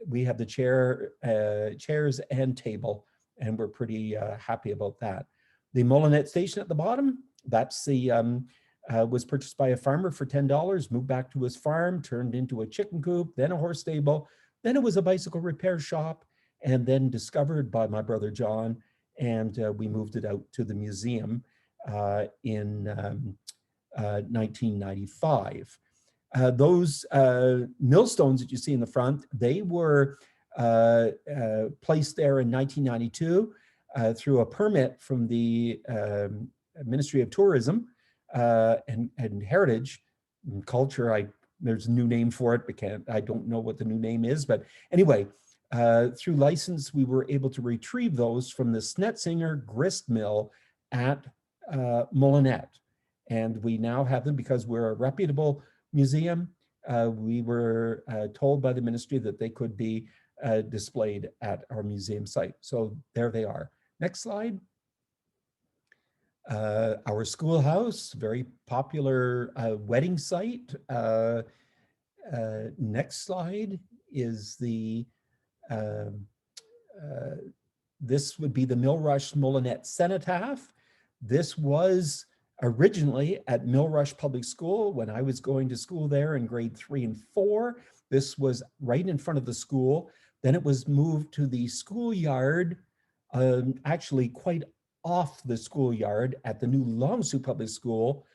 we have the chairs and table, and we're pretty happy about that. The Molinet Station at the bottom, that's the was purchased by a farmer for $10, moved back to his farm, turned into a chicken coop, then a horse stable, then it was a bicycle repair shop, and then discovered by my brother John, and we moved it out to the museum in 1995. Those millstones that you see in the front, they were placed there in 1992 through a permit from the Ministry of Tourism and Heritage and Culture. There's a new name for it, but I don't know what the new name is. But anyway, through license, we were able to retrieve those from the Snetzinger grist mill at Molinet. And we now have them because we're a reputable museum. We were told by the ministry that they could be displayed at our museum site. So there they are. Next slide. Our schoolhouse, very popular wedding site. Next slide is the, this would be the Millrush Molinet Cenotaph. This was originally at Millrush Public School when I was going to school there in grade 3 and 4. This was right in front of the school. Then it was moved to the schoolyard, actually quite off the schoolyard at the new Longsu Public School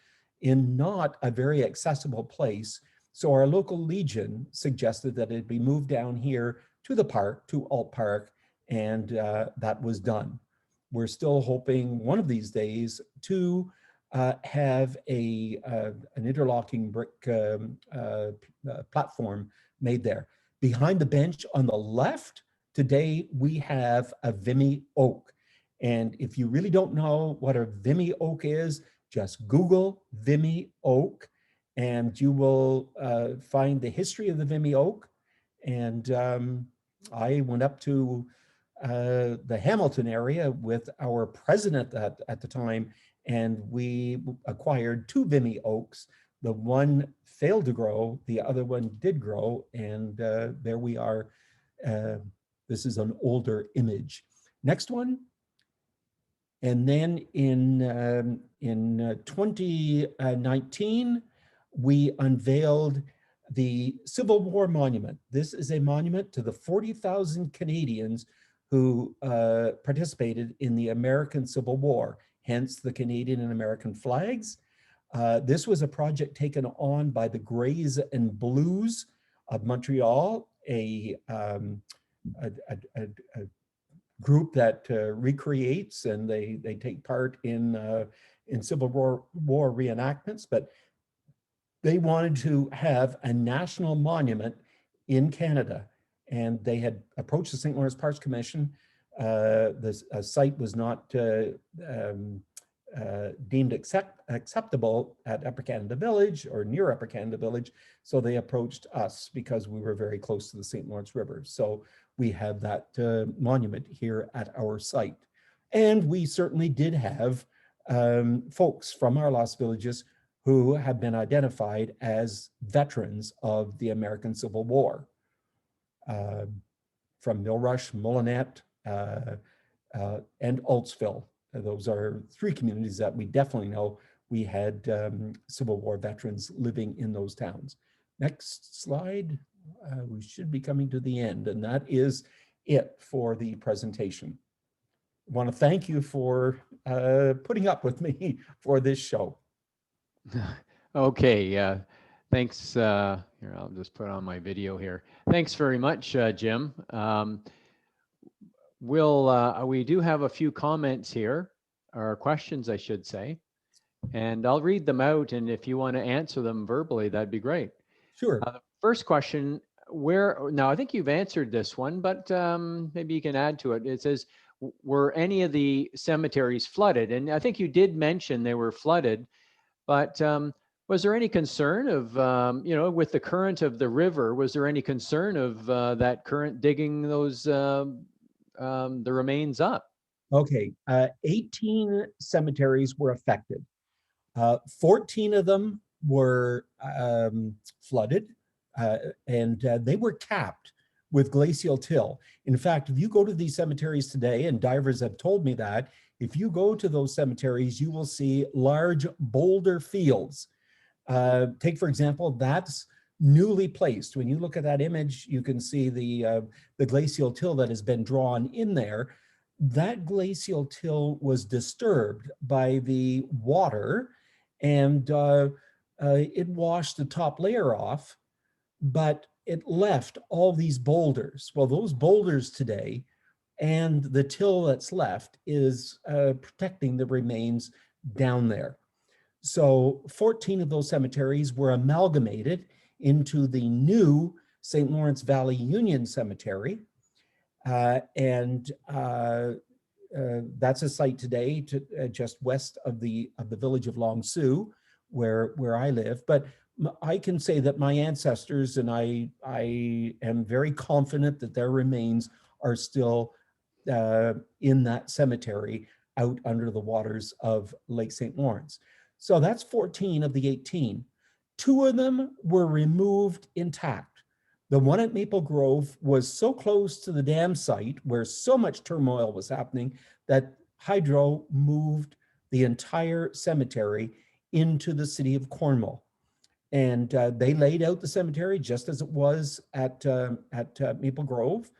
in not a very accessible place. So our local Legion suggested that it be moved down here to the park, to Alt Park, and that was done. We're still hoping one of these days to have an interlocking brick platform made there. Behind the bench on the left, today we have a Vimy oak. And if you really don't know what a Vimy oak is, just Google Vimy oak and you will find the history of the Vimy oak. And I went up to the Hamilton area with our president at the time, and we acquired 2 Vimy oaks. The one failed to grow, the other one did grow, and there we are. This is an older image. Next one. And then in 2019, we unveiled the Civil War Monument. This is a monument to the 40,000 Canadians who participated in the American Civil War, hence the Canadian and American flags. This was a project taken on by the Greys and Blues of Montreal, a group that recreates, and they take part in Civil War reenactments, but they wanted to have a national monument in Canada, and they had approached the St. Lawrence Parks Commission. The site was not deemed acceptable at Upper Canada Village or near Upper Canada Village, so they approached us because we were very close to the St. Lawrence River. So we have that monument here at our site. And we certainly did have folks from our lost villages who have been identified as veterans of the American Civil War. From Millrush, Mullinatt, and Altesville. Those are three communities that we definitely know we had Civil War veterans living in those towns. Next slide. We should be coming to the end, and that is it for the presentation. I want to thank you for putting up with me for this show. Okay, thanks. Here, I'll just put on my video here. Thanks very much, Jim. We do have a few comments here, or questions, I should say, and I'll read them out, and if you want to answer them verbally, that'd be great. Sure. The first question, now I think you've answered this one, but maybe you can add to it. It says, were any of the cemeteries flooded? And I think you did mention they were flooded, but was there any concern of, with the current of the river, was there any concern of that current digging those, the remains up? Okay, 18 cemeteries were affected. 14 of them were flooded, and they were capped with glacial till. In fact, if you go to these cemeteries today, and divers have told me that, if you go to those cemeteries, you will see large boulder fields. Take, for example, that's newly placed. When you look at that image, you can see the glacial till that has been drawn in there. That glacial till was disturbed by the water, and it washed the top layer off, but it left all these boulders. Well, those boulders today and the till that's left is protecting the remains down there. So 14 of those cemeteries were amalgamated into the new St. Lawrence Valley Union Cemetery. That's a site today just west of the village of Long Sault, where I live. But I can say that my ancestors, and I am very confident that their remains are still in that cemetery out under the waters of Lake St. Lawrence. So that's 14 of the 18. 2 of them were removed intact. The one at Maple Grove was so close to the dam site where so much turmoil was happening that Hydro moved the entire cemetery into the city of Cornwall. And they laid out the cemetery just as it was at Maple Grove.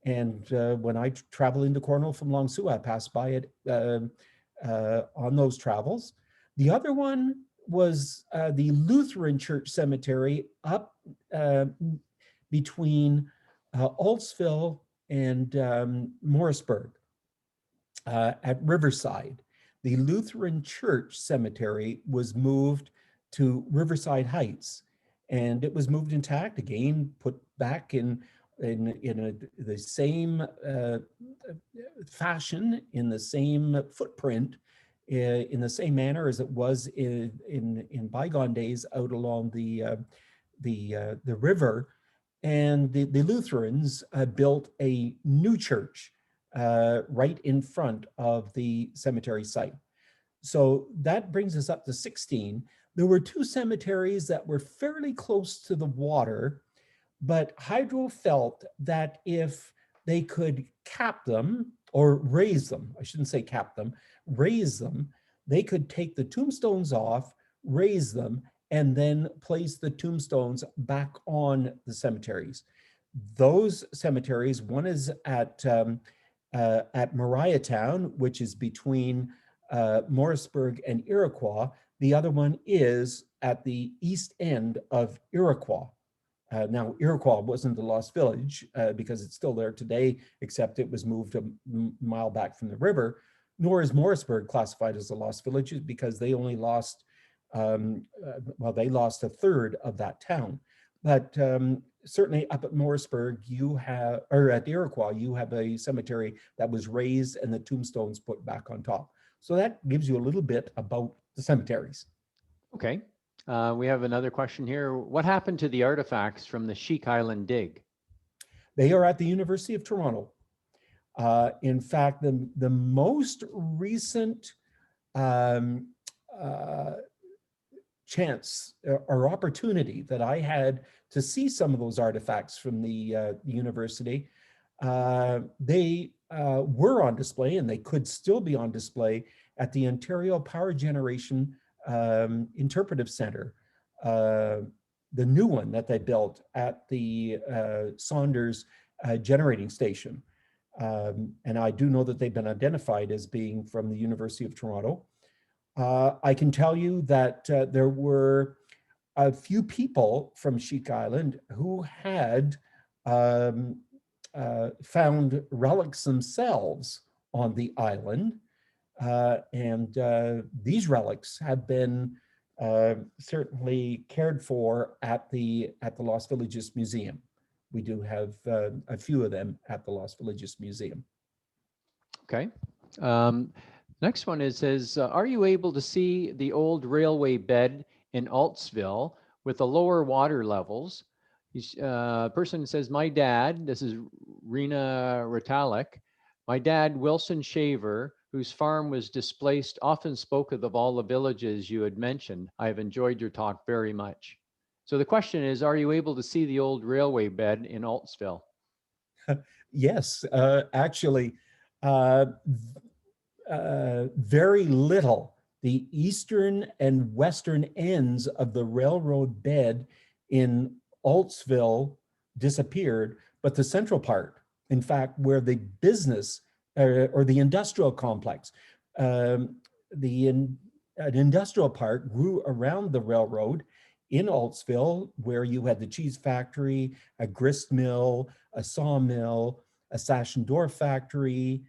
And when I travel into Cornwall from Long Sault, I pass by it on those travels. The other one was the Lutheran Church Cemetery up between Altesville and Morrisburg at Riverside. The Lutheran Church Cemetery was moved to Riverside Heights, and it was moved intact, again, put back in the same fashion, in the same footprint, in the same manner as it was in bygone days out along the river. And the Lutherans built a new church right in front of the cemetery site. So that brings us up to 16. There were 2 cemeteries that were fairly close to the water, but Hydro felt that if they could cap them, or raise them, I shouldn't say cap them, raise them, they could take the tombstones off, raise them, and then place the tombstones back on the cemeteries. Those cemeteries, one is at Mariatown, which is between Morrisburg and Iroquois. The other one is at the east end of Iroquois. Now, Iroquois wasn't the lost village because it's still there today, except it was moved a mile back from the river, nor is Morrisburg classified as a lost village because they only lost, well, they lost a third of that town. But certainly up at Morrisburg, you have, or at Iroquois, you have a cemetery that was raised and the tombstones put back on top. So that gives you a little bit about the cemeteries. Okay. We have another question here. What happened to the artifacts from the Sheik Island dig? They are at the University of Toronto. In fact, the most recent chance or opportunity that I had to see some of those artifacts from the university, they were on display, and they could still be on display at the Ontario Power Generation Interpretive Center, the new one that they built at the Saunders generating station. And I do know that they've been identified as being from the University of Toronto. I can tell you that there were a few people from Sheik Island who had found relics themselves on the island. And these relics have been certainly cared for at the Lost Villages Museum. We do have a few of them at the Lost Villages Museum. Okay. Next one says, are you able to see the old railway bed in Altsville with the lower water levels? Person says, my dad, this is Rena Ritalik, my dad, Wilson Shaver, whose farm was displaced, often spoke of all the villages you had mentioned. I have enjoyed your talk very much. So the question is, are you able to see the old railway bed in Altsville? Yes, actually, very little. The eastern and western ends of the railroad bed in Altsville disappeared, but the central part, in fact, where the business or the industrial complex, an industrial park grew around the railroad in Altsville, where you had the cheese factory, a grist mill, a sawmill, a sash and door factory.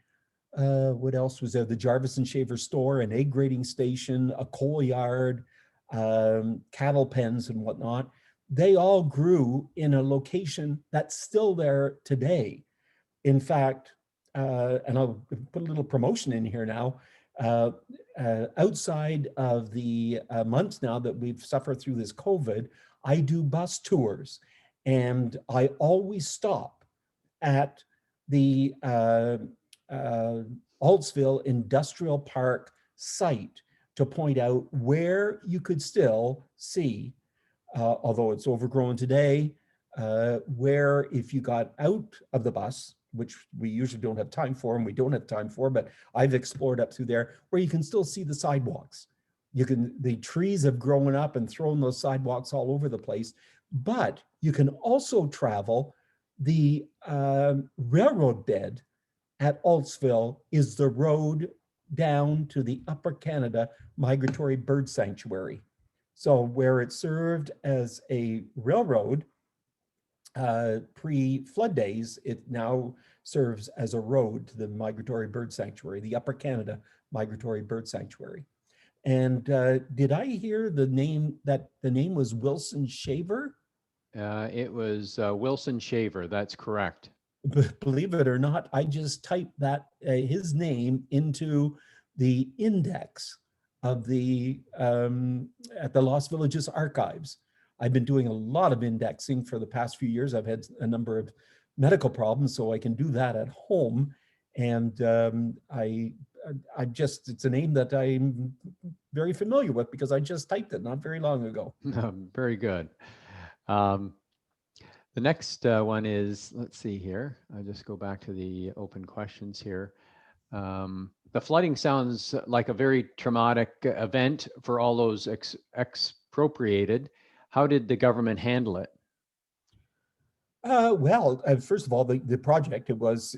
What else was there? The Jarvis and Shaver store, an egg grading station, a coal yard, cattle pens and whatnot. They all grew in a location that's still there today. In fact, and I'll put a little promotion in here now, outside of the months now that we've suffered through this COVID, I do bus tours, and I always stop at the Altsville Industrial Park site to point out where you could still see, although it's overgrown today, where if you got out of the bus, which we usually don't have time for, and we don't have time for, but I've explored up through there, where you can still see the sidewalks. The trees have grown up and thrown those sidewalks all over the place, but you can also travel the railroad bed at Altsville is the road down to the Upper Canada Migratory Bird Sanctuary. So where it served as a railroad pre-flood days, it now serves as a road to the Migratory Bird Sanctuary, the Upper Canada Migratory Bird Sanctuary. And did I hear the name was Wilson Shaver? It was Wilson Shaver, that's correct. Believe it or not, I just typed that his name into the index of the at the Lost Villages archives. I've been doing a lot of indexing for the past few years. I've had a number of medical problems, so I can do that at home. And it's a name that I'm very familiar with because I just typed it not very long ago. Very good. The next one is, let's see here. I'll just go back to the open questions here. The flooding sounds like a very traumatic event for all those expropriated. How did the government handle it? Well, first of all, the project, it was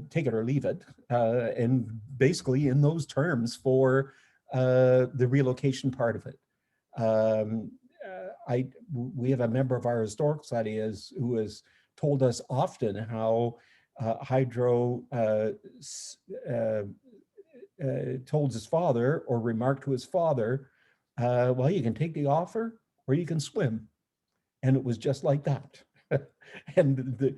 take it or leave it, and basically in those terms for the relocation part of it. We have a member of our historical society who has told us often how Hydro told his father, or remarked to his father, well, you can take the offer or you can swim. And it was just like that. And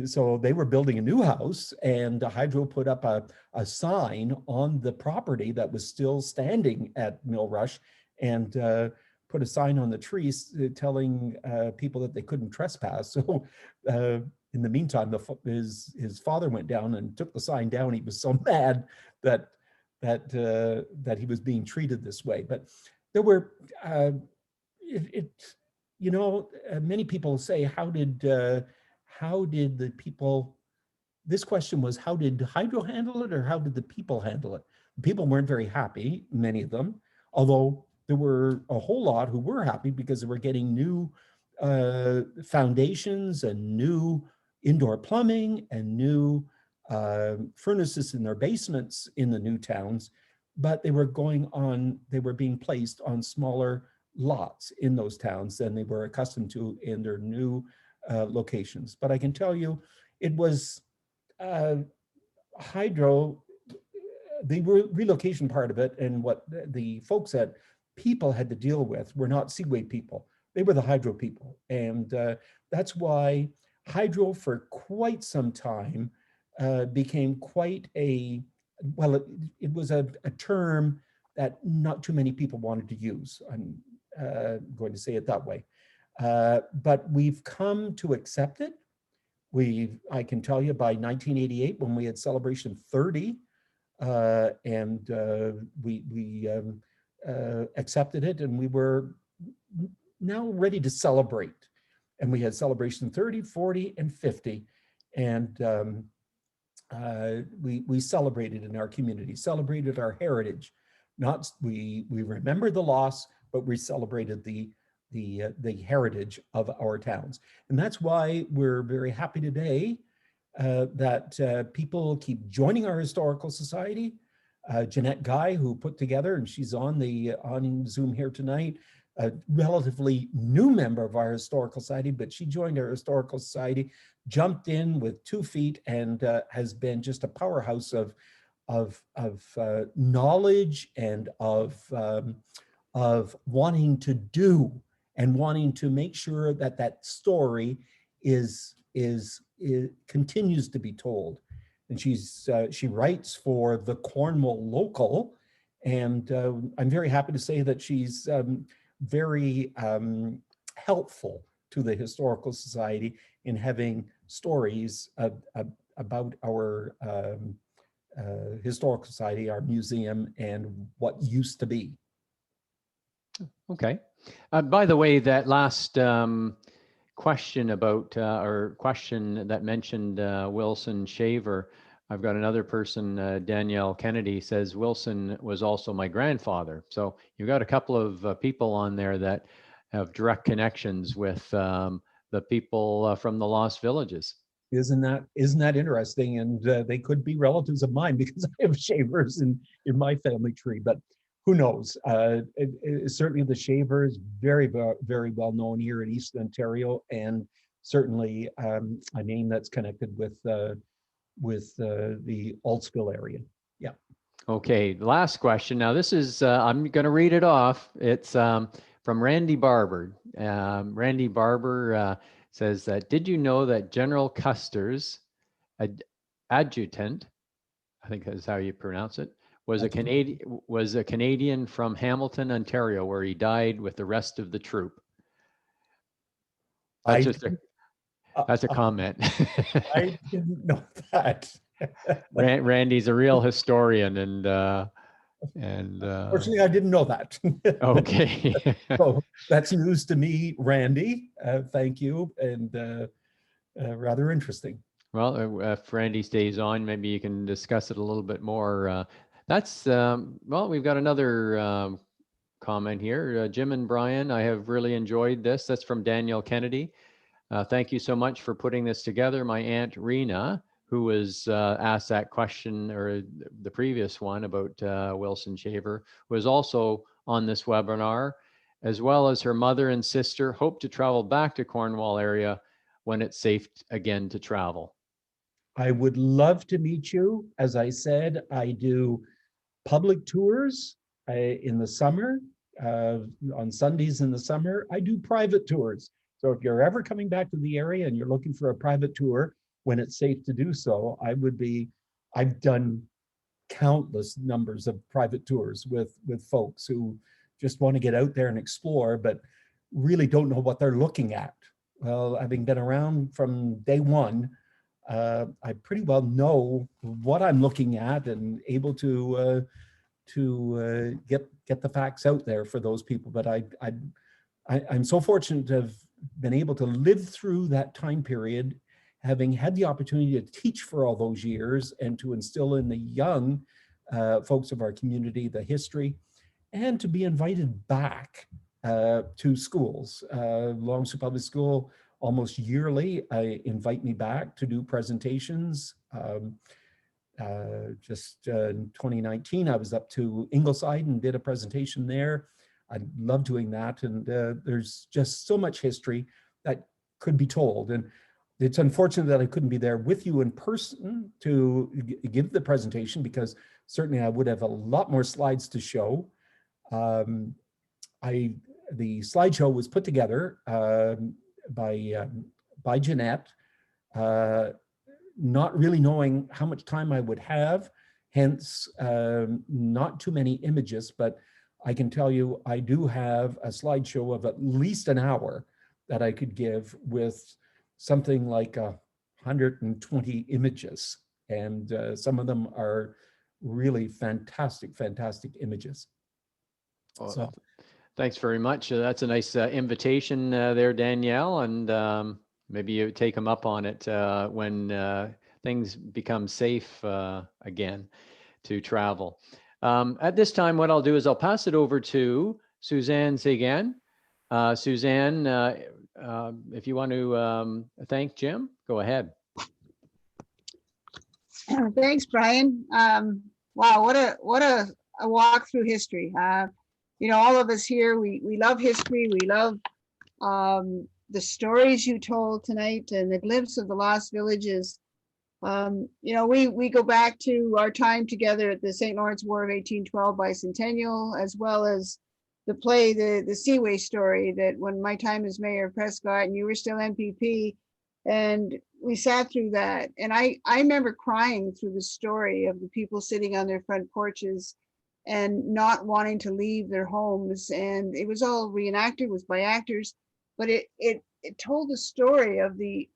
so they were building a new house, and Hydro put up a sign on the property that was still standing at Mill Rush, and put a sign on the trees telling people that they couldn't trespass. So in the meantime, his father went down and took the sign down. He was so mad that he was being treated this way. But there were you know, many people say, how did the people, this question was, how did Hydro handle it, or how did the people handle it? The people weren't very happy, many of them, although there were a whole lot who were happy because they were getting new foundations and new indoor plumbing and new furnaces in their basements in the new towns, but they were being placed on smaller lots in those towns than they were accustomed to in their new locations. But I can tell you, it was Hydro, the relocation part of it, and what the folks at people had to deal with were not Seaway people. They were the Hydro people. And that's why Hydro for quite some time became quite a, well, it was a term that not too many people wanted to use. I'm going to say it that way. But we've come to accept it. I can tell you by 1988, when we had Celebration 30, and we accepted it, and we were now ready to celebrate. And we had Celebration 30, 40, and 50. And we celebrated in our community, celebrated our heritage. We remembered the loss, but we celebrated the heritage of our towns. And that's why we're very happy today that people keep joining our historical society. Jeanette Guy, who put together, and she's on Zoom here tonight, a relatively new member of our historical society, but she joined our historical society, jumped in with 2 feet, and has been just a powerhouse of knowledge and of wanting to do and wanting to make sure that that story continues to be told. And she writes for the Cornwall Local, and I'm very happy to say that she's very helpful to the Historical Society in having stories about our Historical Society, our museum, and what used to be. Okay. By the way, that last question about, or question that mentioned Wilson Shaver, I've got another person, Danielle Kennedy, says Wilson was also my grandfather. So you've got a couple of people on there that have direct connections with the people from the Lost Villages. Isn't that interesting? And they could be relatives of mine, because I have Shavers in my family tree, but who knows? Certainly the Shaver is very, very well known here in Eastern Ontario, and certainly a name that's connected with the Altspill area. Yeah. Okay, the last question. Now this is, I'm going to read it off. It's from Randy Barber. Randy Barber says that, did you know that General Custer's adjutant, I think that's how you pronounce it, was a Canadian from Hamilton, Ontario, where he died with the rest of the troop? That's a comment. I didn't know that. Randy's a real historian, and fortunately, I didn't know that. Okay. So that's news to me, Randy. Thank you, and rather interesting. Well, if Randy stays on, maybe you can discuss it a little bit more. That's, well, we've got another comment here. Jim and Brian, I have really enjoyed this. That's from Daniel Kennedy. Thank you so much for putting this together. My Aunt Rena, who was asked that question, or the previous one about Wilson Shaver, was also on this webinar, as well as her mother and sister, hope to travel back to Cornwall area when it's safe again to travel. I would love to meet you. As I said, I do public tours in the summer, on Sundays in the summer. I do private tours. So if you're ever coming back to the area and you're looking for a private tour when it's safe to do so, I've done countless numbers of private tours with folks who just want to get out there and explore, but really don't know what they're looking at. Well, having been around from day one, I pretty well know what I'm looking at and able to get the facts out there for those people. But I'm so fortunate to have been able to live through that time period, having had the opportunity to teach for all those years and to instill in the young folks of our community the history, and to be invited back to schools. Long Sault Public School, almost yearly, invite me back to do presentations. Just in 2019, I was up to Ingleside and did a presentation there. I love doing that. And there's just so much history that could be told. And it's unfortunate that I couldn't be there with you in person to give the presentation, because certainly I would have a lot more slides to show. The slideshow was put together by Jeanette, not really knowing how much time I would have, hence not too many images, but I can tell you I do have a slideshow of at least an hour that I could give with something like 120 images. And some of them are really fantastic, fantastic images. So. Thanks very much. That's a nice invitation there, Danielle, and maybe you take them up on it when things become safe again to travel. At this time, what I'll do is I'll pass it over to Suzanne Zegan. Suzanne, if you want to thank Jim, go ahead. Thanks, Brian. Wow, what a walk through history. You know, all of us here, we love history. We love the stories you told tonight and the glimpse of the lost villages. You know, we go back to our time together at the St. Lawrence War of 1812 bicentennial, as well as the play, the Seaway story, that when my time as mayor of Prescott and you were still MPP, and we sat through that. And I remember crying through the story of the people sitting on their front porches and not wanting to leave their homes. And it was all reenacted, was by actors, but it told the story of the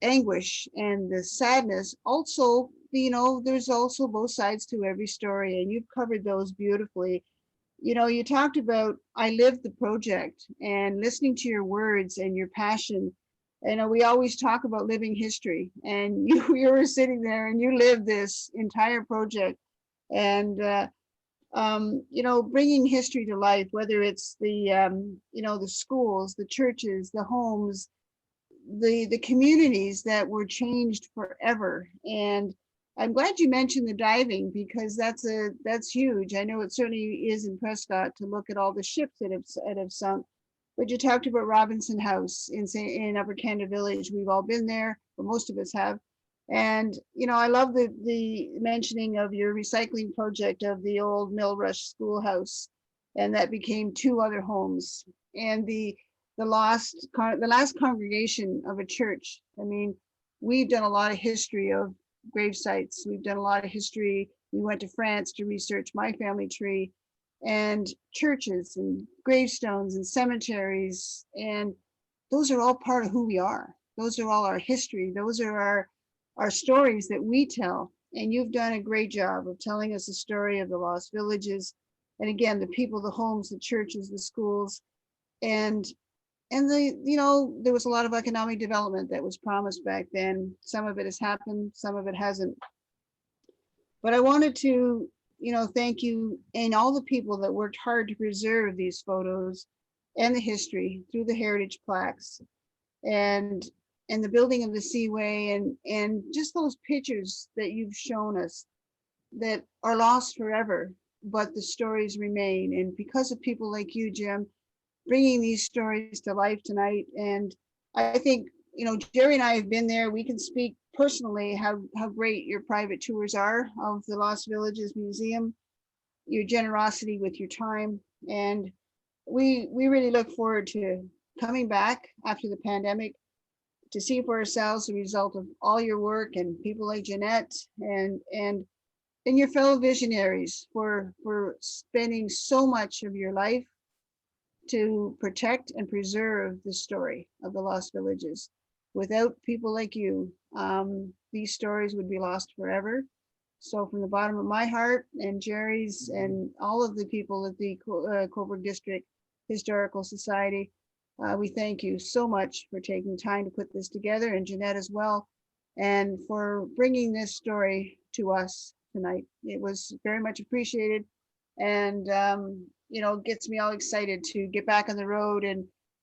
anguish and the sadness. Also, you know, there's also both sides to every story, and you've covered those beautifully. You know, you talked about, I lived the project, and listening to your words and your passion. You know, we always talk about living history, and you were sitting there and you lived this entire project. And you know, bringing history to life, whether it's the you know, the schools, the churches, the homes, the communities that were changed forever. And I'm glad you mentioned the diving, because that's huge. I know it certainly is in Prescott to look at all the ships that have sunk. But you talked about Robinson House in Upper Canada Village. We've all been there, or most of us have. And you know, I love the mentioning of your recycling project of the old Mill Rush Schoolhouse, and that became 2 other homes. And the last congregation of a church. I mean, we've done a lot of history of grave sites. We've done a lot of history. We went to France to research my family tree, and churches and gravestones and cemeteries. And those are all part of who we are. Those are all our history. Those are our stories that we tell. And you've done a great job of telling us the story of the lost villages. And again, the people, the homes, the churches, the schools, and you know, there was a lot of economic development that was promised back then. Some of it has happened, some of it hasn't. But I wanted to, thank you and all the people that worked hard to preserve these photos and the history through the heritage plaques and the building of the Seaway and just those pictures that you've shown us that are lost forever, but the stories remain. And because of people like you, Jim, bringing these stories to life tonight. And I think, Jerry and I have been there. We can speak personally how great your private tours are of the Lost Villages Museum, your generosity with your time. And we really look forward to coming back after the pandemic to see for ourselves the result of all your work and people like Jeanette and your fellow visionaries for spending so much of your life to protect and preserve the story of the Lost Villages. Without people like you, these stories would be lost forever. So from the bottom of my heart and Jerry's and all of the people at the Cobourg District Historical Society, we thank you so much for taking time to put this together, and Jeanette as well, and for bringing this story to us tonight. It was very much appreciated, and gets me all excited to get back on the road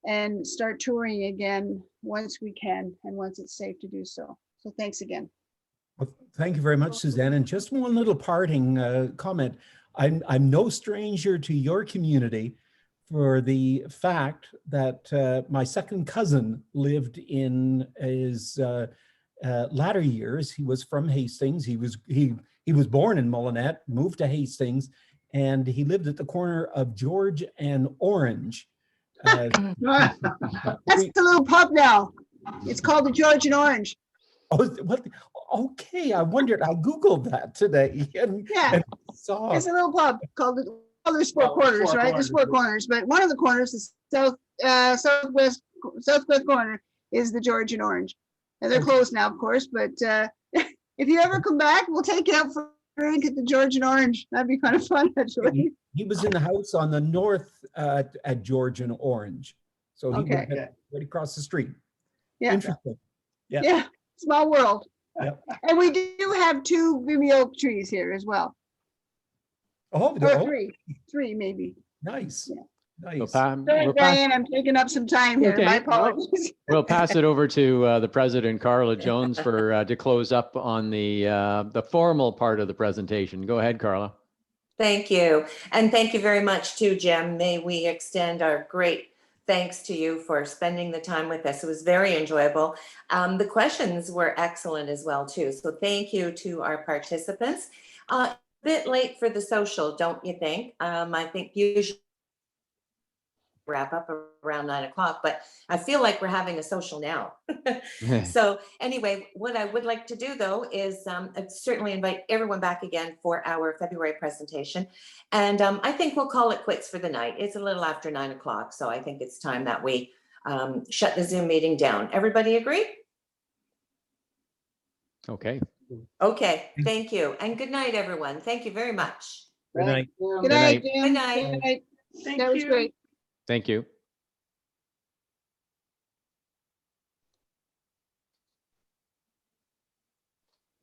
and start touring again once we can and once it's safe to do so. So thanks again. Well, thank you very much, Suzanne. And just one little parting comment. I'm no stranger to your community for the fact that my second cousin lived in his latter years. He was from Hastings. He was born in Mullinatt, moved to Hastings, and he lived at the corner of George and Orange. That's the little pub now. It's called the George and Orange. Oh, what? Okay, I wondered. I Googled that today and saw. It's a little pub called the. Well, there's four corners, right? There's four corners, but one of the corners, the southwest corner, is the George and Orange, and they're closed now, of course. But if you ever come back, we'll take you out for a drink at the George and Orange. That'd be kind of fun, actually. He was in the house on the north at George and Orange, so he was right across the street. Yeah. Interesting. Yeah. Small world. Yep. And we do have 2 Vimy oak trees here as well. Oh, Or three maybe. nice. Yeah. Nice. Sorry, Diane, I'm taking up some time here. Okay. My apologies. We'll pass it over to the president, Carla Jones, for to close up on the formal part of the presentation. Go ahead, Carla. Thank you. And thank you very much too, Jim. May we extend our great thanks to you for spending the time with us. It was very enjoyable. The questions were excellent as well too. So thank you to our participants. A bit late for the social, don't you think? I think usually wrap up around 9 o'clock, but I feel like we're having a social now. So anyway, what I would like to do though is I'd certainly invite everyone back again for our February presentation. And I think we'll call it quits for the night. It's a little after 9 o'clock. So I think it's time that we shut the Zoom meeting down. Everybody agree? Okay. Okay, thank you. And good night, everyone. Thank you very much. Good night. Good night, Jim. Good night. Good night. That was great. Thank you.